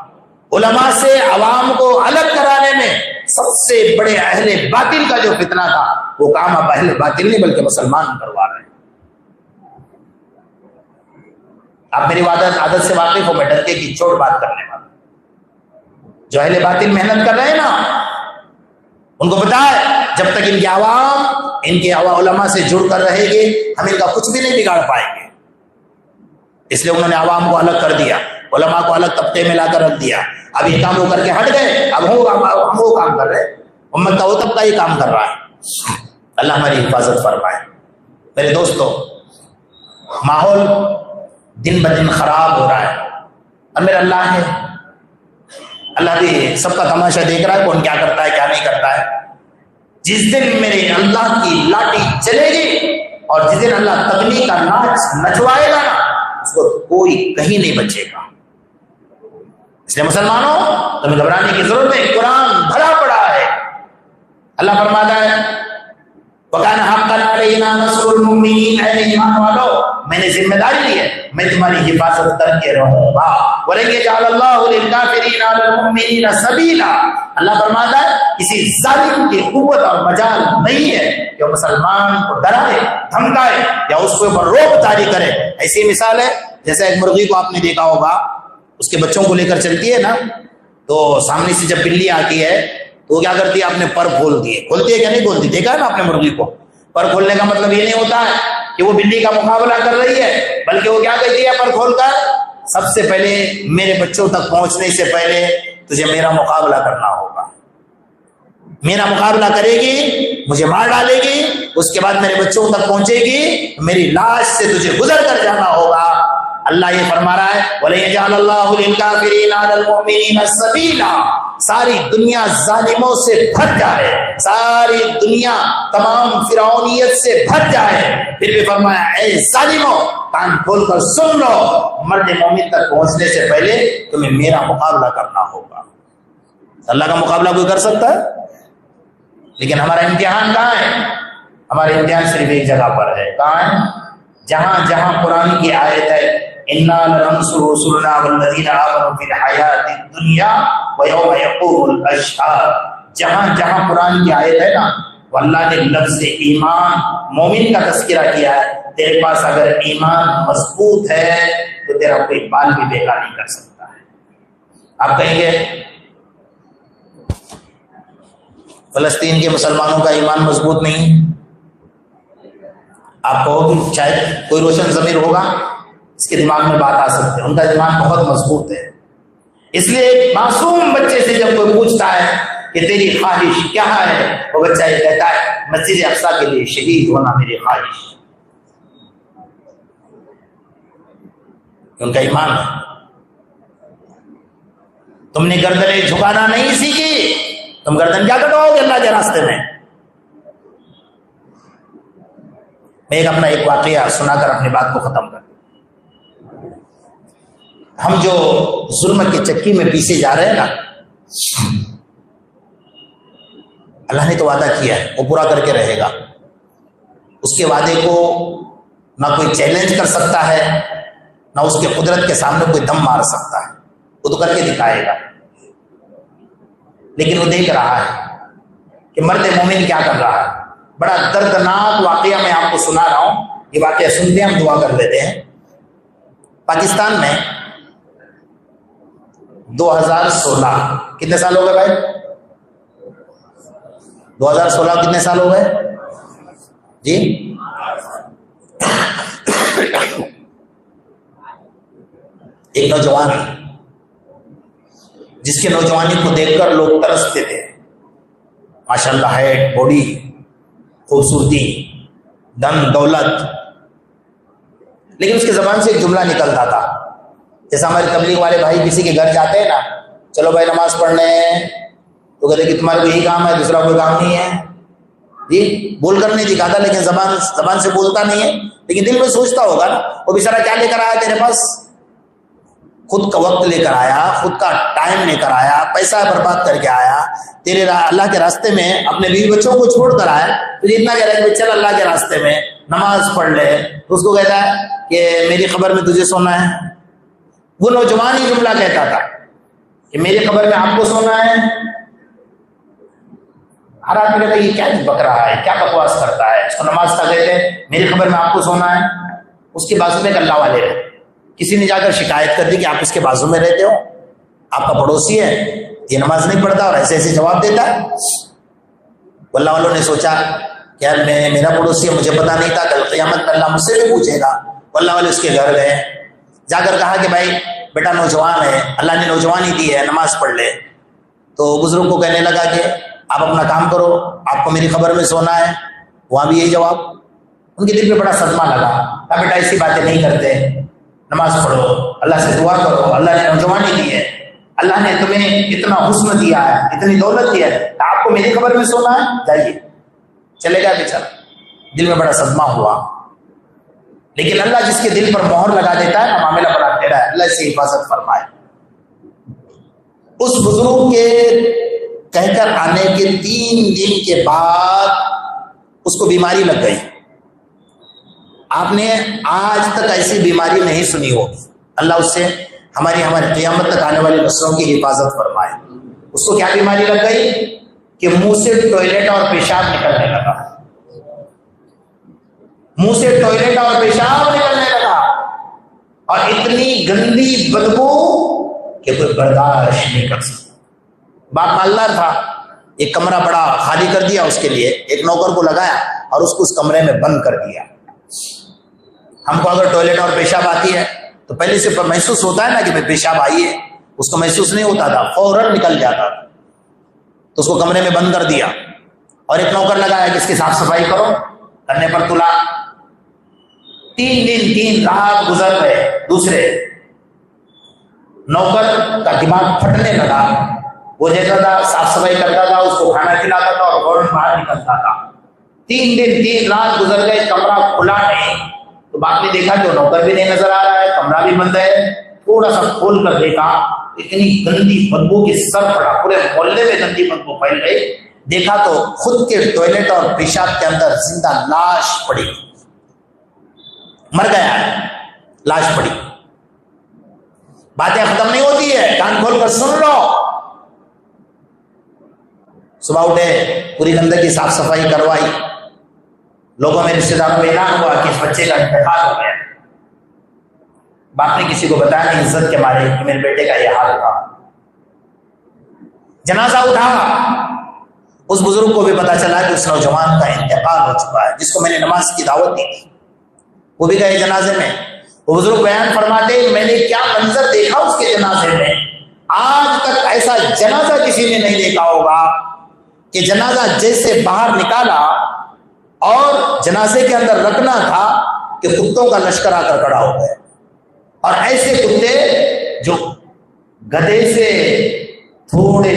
علماء سے عوام کو الگ کرانے میں سب سے بڑے اہل باطل کا جو فتنہ تھا وہ کام اب اہل باطل نہیں بلکہ مسلمان کروا رہے ہیں. آپ میری عادت سے واقف ہو, میں ڈرکے کی چوٹ بات کرنے والا. جو اہل باطل محنت کر رہے ہیں نا، ان کو پتا ہے جب تک ان کے عوام ان کے علماء سے جڑ کر رہے گے ہم ان کا کچھ بھی نہیں بگاڑ پائیں گے. اس لیے انہوں نے عوام کو الگ کر دیا، علماء کو الگ طبقے میں لا کر رکھ دیا. اب یہ کام وہ کر کے ہٹ گئے، اب ہم وہ کام کر رہے ہیں. امت کا وہ طبقہ یہ کام کر رہا ہے. اللہ ہماری حفاظت فرمائے. میرے دوستو، ماحول دن بدن خراب ہو رہا ہے، اور میرا اللہ ہے، اللہ بھی سب کا تماشا دیکھ رہا ہے کون کیا کرتا ہے کیا نہیں کرتا ہے. جس دن میرے اللہ کی لاٹھی چلے گی اور جس دن اللہ تبلیغ کا ناچ نچوائے گا نا، اس کو کوئی کہیں نہیں بچے گا. اس لیے مسلمانوں تمہیں گھبرانے کی ضرورت ہے، قرآن بھرا پڑا ہے. اللہ فرماتا ہے وَكَانَ حَقًّا عَلَيْنَا نَصْرُ الْمُؤْمِنِينَ، اے ایمان والو میں نے ذمہ داری لی ہے، میں تمہاری حفاظت کر کے رہوں گا. وَلَن يَجْعَلَ اللَّهُ لِلْكَافِرِينَ عَلَى الْمُؤْمِنِينَ سَبِيلًا، اللہ فرماتا ہے کسی ظالم کی قوت اور مجال نہیں ہے کہ وہ مسلمان کو ڈرائے دھمکائے یا اس کے اوپر روک جاری کرے. ایسی مثال ہے جیسے ایک مرغی کو آپ نے دیکھا ہوگا، اس کے بچوں کو لے کر چلتی ہے نا، تو سامنے سے جب بلی آتی ہے تو وہ کیا کرتی ہے، آپ نے پر کھول دیے، کھولتی ہے کیا نہیں کھولتی؟ دیکھا ہے نا آپ نے مرغی کو. پر کھولنے کا مطلب یہ نہیں ہوتا ہے کہ وہ بلی کا مقابلہ کر رہی ہے، بلکہ وہ کیا کہتی ہے پر کھول کر، سب سے پہلے میرے بچوں تک پہنچنے سے پہلے تجھے میرا مقابلہ کرنا ہوگا. میرا مقابلہ کرے گی، مجھے مار ڈالے گی، اس کے بعد میرے بچوں تک پہنچے گی، میری لاش سے تجھے گزر کر جانا ہوگا. اللہ یہ فرما رہا ہے وَلَيَجْعَلَ اللَّهُ لِلْكَافِرِينَ عَلَى الْمُؤْمِنِينَ سَبِيلًا. ساری دنیا ظالموں سے بھر جائے، ساری دنیا تمام فرعونیت سے بھر جائے، پھر بھی فرمایا اے ظالموں کان کھول کر سن لو، مرد مومن تک پہنچنے سے پہلے تمہیں میرا مقابلہ کرنا ہوگا. اللہ کا مقابلہ کوئی کر سکتا ہے؟ لیکن ہمارا امتحان کہاں ہے؟ ہمارا امتحان صرف ایک جگہ پر ہے. کہاں ہے؟ جہاں جہاں قرآن کی آیت ہے اِنَّا لَنَنصُرُ رُسُلَنَا وَالَّذِينَ آمَنُوا فِي الْحَيَاةِ الدُّنْيَا وَيَوْمَ يَقُومُ الْأَشْهَادُ، جہاں جہاں قرآن کی آیت ہے نا، وہ اللہ نے لفظ ایمان مومن کا تذکرہ کیا ہے. تیرے پاس اگر ایمان مضبوط ہے تو تیرا کوئی بال بھی بیکار نہیں کر سکتا ہے. آپ کہیں گے فلسطین کے مسلمانوں کا ایمان مضبوط نہیں، آپ کہو کہ شاید کوئی روشن ضمیر ہوگا اس کے دماغ میں بات آ سکتی ہے، ان کا دماغ بہت مضبوط ہے. اس لیے ایک معصوم بچے سے جب کوئی پوچھتا ہے کہ تیری خواہش کیا ہے، وہ بچہ یہ کہتا ہے مسجد اقصیٰ کے لیے شہید ہونا میری خواہش. ان کا ایمان ہے. تم نے گردنیں جھکانا نہیں سیکھی، تم گردن کیا کٹواؤ گے اللہ کے راستے میں. میں اپنا ایک واقعہ سنا کر اپنی بات کو ختم کر. ہم جو ظلم کی چکی میں پیسے جا رہے ہیں نا، اللہ نے تو وعدہ کیا ہے وہ پورا کر کے رہے گا. اس کے وعدے کو نہ کوئی چیلنج کر سکتا ہے، نہ اس کے قدرت کے سامنے کوئی دم مار سکتا ہے. وہ تو کر کے دکھائے گا. لیکن وہ دیکھ رہا ہے کہ مرد مومن کیا کر رہا ہے. بڑا دردناک واقعہ میں آپ کو سنا رہا ہوں. یہ واقعہ سنتے ہیں ہم دعا کر لیتے ہیں. پاکستان میں 2016 کتنے سال ہو گئے بھائی؟ 2016 کتنے سال ہو گئے جی؟ ایک نوجوان جس کے نوجوانی کو دیکھ کر لوگ ترستے تھے. ماشاءاللہ ہیٹ، باڈی، خوبصورتی، دن دولت، لیکن اس کے زبان سے ایک جملہ نکلتا تھا. جیسا ہمارے تبلیغ والے بھائی کسی کے گھر جاتے ہیں نا، چلو بھائی نماز پڑھنے ہیں، تو کہتے کہ تمہارا یہی کام ہے، دوسرا کوئی کام نہیں ہے جی. بول کر نہیں دکھاتا، لیکن زبان سے بولتا نہیں ہے، لیکن دل میں سوچتا ہوگا نا وہ بیچارہ کیا لے کر آیا تیرے پاس. خود کا وقت لے کر آیا، خود کا ٹائم لے کر آیا، پیسہ برباد کر کے آیا، تیرے اللہ کے راستے میں اپنے بیوی بچوں کو چھوڑ کر آیا. تو اتنا کہہ رہا ہے کہ چل اللہ کے راستے میں نماز پڑھ لے. اس کو کہتا ہے کہ میری خبر میں تجھے سونا ہے. وہ نوجوان ہی جملہ کہتا تھا کہ میری خبر میں آپ کو سونا ہے. ہر آدمی کہتا ہے یہ کیا بک رہا ہے، کیا بکواس کرتا ہے. اس کو نماز کا کہتے ہیں میری خبر میں آپ کو سونا ہے. اس کے بازو میں ایک اللہ والے رہے. کسی نے جا کر شکایت کر دی کہ آپ اس کے بازو میں رہتے ہو، آپ کا پڑوسی ہے، یہ نماز نہیں پڑھتا اور ایسے ایسے جواب دیتا ہے. اللہ والوں نے سوچا کہ یار میرا پڑوسی ہے, مجھے پتا نہیں تھا, کل قیامت میں اللہ مجھ سے بھی پوچھے گا. اللہ والے اس کے گھر گئے, جا کر کہا کہ بھائی بیٹا نوجوان ہے, اللہ نے نوجوانی دی ہے, نماز پڑھ لے. تو بزرگ کو کہنے لگا کہ آپ اپنا کام کرو, آپ کو میری خبر میں سونا ہے. وہاں بھی یہی جواب. ان کے دل پہ بڑا صدمہ لگا. کہا بیٹا ایسی باتیں نہیں کرتے, نماز پڑھو, اللہ سے دعا کرو, اللہ نے نوجوانی دی ہے, اللہ نے تمہیں اتنا حسن دیا ہے, اتنی دولت دی ہے, آپ کو میری خبر میں سونا ہے, جائیے. چلے گا بیچارہ. دل میں بڑا صدمہ ہوا. لیکن اللہ جس کے دل پر مہر لگا دیتا ہے نا, معاملہ بڑا ٹیڑھا ہے. اللہ سے حفاظت فرمائے. اس بزرگ کے کہہ کر آنے کے 3 دن کے بعد اس کو بیماری لگ گئی. آپ نے آج تک ایسی بیماری نہیں سنی ہوگی. اللہ اس سے ہماری قیامت تک آنے والی نسلوں کی حفاظت فرمائے. اس کو کیا بیماری لگ گئی کہ منہ سے ٹوائلٹ اور پیشاب نکلنے لگا. منہ سے ٹوائلٹ اور پیشاب نکلنے لگا, اور اتنی گندی بدبو کہ کوئی برداشت نہیں کر سکتا. باپ مالدار تھا, ایک کمرہ بڑا خالی کر دیا اس کے لیے, ایک نوکر کو لگایا اور اس کو اس کمرے میں بند کر دیا. ہم کو اگر ٹوائلٹ اور پیشاب آتی ہے تو پہلے سے محسوس ہوتا ہے نا کہ پیشاب آئی ہے, اس کو محسوس نہیں ہوتا تھا, فوراً نکل جاتا. تو اس کو کمرے میں بند کر دیا اور ایک نوکر لگایا کہ اس کی صاف صفائی کرو. کرنے پر تلا. 3 دن 3 رات گزر گئے. دوسرے نوکر کا دماغ پھٹنے لگا. وہ دیتا تھا, صاف صفائی کرتا تھا, اس کو کھانا کھلاتا تھا اور فوراً باہر نکلتا تھا. 3 دن 3 رات گزر گئے, کمرہ کھلا نہیں. تو باپ نے دیکھا کہ نوکر بھی نہیں نظر آ رہا ہے, کمرہ بھی بند ہے. تھوڑا سا کھول کر دیکھا, اتنی گندی بدبو کی سر پڑا, پورے محلے میں گندی بدبو پھیل گئی. دیکھا تو خود کے ٹوائلٹ اور پیشاب کے اندر زندہ لاش پڑی, مر گیا, لاش پڑی. باتیں ختم نہیں ہوتی ہے, کان کھول کر سن لو. صبح اٹھے, پوری گندگی صاف صفائی کروائی. لوگوں میں رشتے داروں میں اعلان ہوا کہ اس بچے کا انتقال ہو گیا. باپ نے کسی کو بتایا نہیں, عزت کے مارے کہ میرے بیٹے کا یہ حال تھا. جنازہ اٹھا. اس بزرگ کو بھی پتا چلا کہ اس نوجوان کا انتقال ہو چکا ہے جس کو میں نے نماز کی دعوت دی تھی. وہ بھی گئے جنازے میں. وہ بزرگ بیان فرماتے میں نے کیا منظر دیکھا اس کے جنازے میں. آج تک ایسا جنازہ کسی نے نہیں دیکھا ہوگا کہ جنازہ جیسے باہر نکالا اور جنازے کے اندر رکھنا تھا کہ کتوں کا لشکر آ کر کھڑا ہو گئے. اور ایسے کتے جو گدھے سے تھوڑے,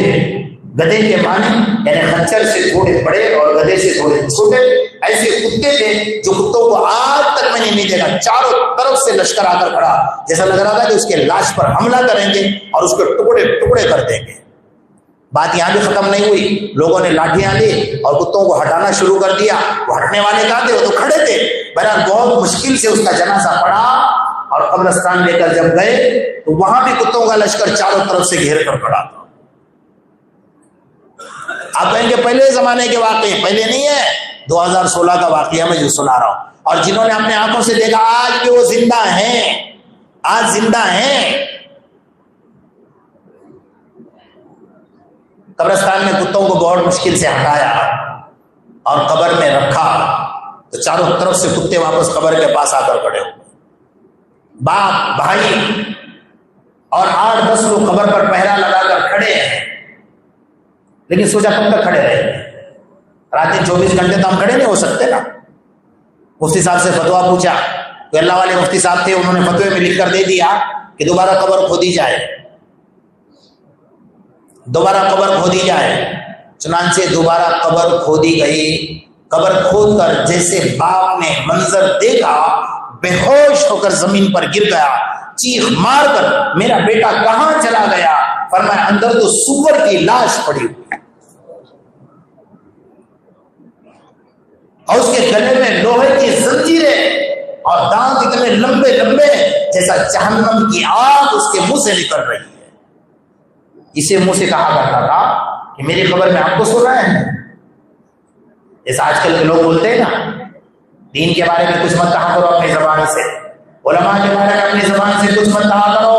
گدھے کے معنی یعنی خنچر سے تھوڑے بڑے اور گدھے سے تھوڑے چھوٹے, ایسے کتے تھے جو کتوں کو آج تک میں نے نہیں دیکھا. چاروں طرف سے لشکر آ کر کھڑا, جیسا لگ رہا تھا کہ اس کے لاش پر حملہ کریں گے اور اس کے ٹکڑے ٹکڑے کر دیں گے. بات یہاں بھی ختم نہیں ہوئی. لوگوں نے لاٹھیاں لی اور کتوں کو ہٹانا شروع کر دیا. وہ ہٹنے والے کہاں تھے, وہ تو کھڑے تھے. بہرحال بہت مشکل سے اس کا جنازہ پڑا اور قبرستان لے کر جب گئے تو وہاں بھی کتوں کا لشکر چاروں طرف سے گھیر کر کھڑا تھا. آپ کہیں گے پہلے زمانے کے واقعے, پہلے نہیں ہے, 2016 کا واقعہ میں جو سنا رہا ہوں. اور جنہوں نے اپنے آنکھوں سے دیکھا آج بھی وہ زندہ ہیں, آج زندہ ہیں. قبرستان میں کتوں کو بہت مشکل سے ہٹایا اور قبر میں رکھا تو چاروں طرف سے کتے واپس قبر کے پاس آ کر کھڑے ہو. باپ بھائی اور 8-10 لوگ قبر پر پہرا لگا کر کھڑے ہیں. لیکن سوچا کب تک کھڑے رہے, رات 24 گھنٹے تو ہم کھڑے نہیں ہو سکتے نا. مفتی صاحب سے فتوا پوچھا تو اللہ والے مفتی صاحب تھے, انہوں نے فتوے میں لکھ کر دے دیا کہ دوبارہ قبر کھودی جائے, دوبارہ قبر کھودی جائے. چنانچہ دوبارہ قبر کھودی گئی. قبر کھود کر جیسے باپ نے منظر دیکھا, بے ہوش ہو کر زمین پر گر گیا, چیخ مار کر میرا بیٹا کہاں چلا گیا. فرمایا اندر تو سور کی لاش پڑی ہوئی اور اس کے گلے میں لوہے کی زنجیریں اور دانت اتنے لمبے لمبے جیسا جہنم کی آگ اس کے منہ سے نکل رہی ہے. اسے منہ سے کہا کرتا تھا کہ میری خبر میں آپ کو سن رہے ہیں. جیسا آج کل کے لوگ بولتے ہیں نا, دین کے بارے میں کچھ مت کہا کرو اپنی زبان سے, علماء کے بارے میں اپنی زبان سے کچھ مت کہا کرو,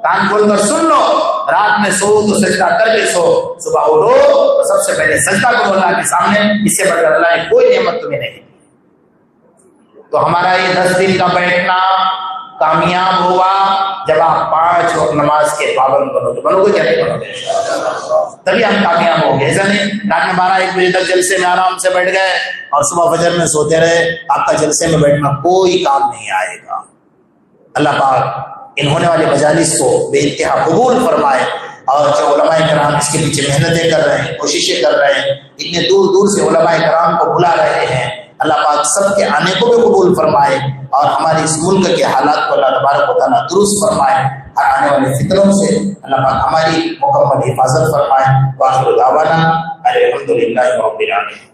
کان کھول کر سن لو. رات میں سو تو سجدہ کر کے سو، صبح اٹھو تو سب سے پہلے سجدہ کرو اللہ کے سامنے، اس سے بڑھ کر اللہ نے کوئی نعمت تمہیں نہیں دی۔ تو ہمارا یہ 10 دن کا بیٹھنا کامیاب ہوا جب آپ 5 وقت نماز کے پابند بنو گے، بنو گے کیا نہیں بنو گے؟ تبھی ہم کامیاب ہوں گے۔ ایسا نہیں رات میں 12-1 بجے تک جلسے میں آرام سے بیٹھ گئے اور صبح فجر میں سوتے رہے، آپ کا جلسے میں بیٹھنا کوئی کام نہیں آئے گا۔ اللہ پاک ان ہونے والے مجالس کو بے انتہا قبول فرمائے، اور جو علماء کرام اس کے پیچھے محنتیں کر رہے ہیں، کوششیں کر رہے ہیں، اتنے دور دور سے علماء کرام کو بلا رہے ہیں، اللہ پاک سب کے آنے کو بھی قبول فرمائے، اور ہمارے اس ملک کے حالات کو اللہ تبارک و تعالیٰ درست فرمائے، اور آنے والے فتنوں سے اللہ پاک ہماری مکمل حفاظت فرمائے۔ وآخر دعوانا الحمدللہ رب العالمین۔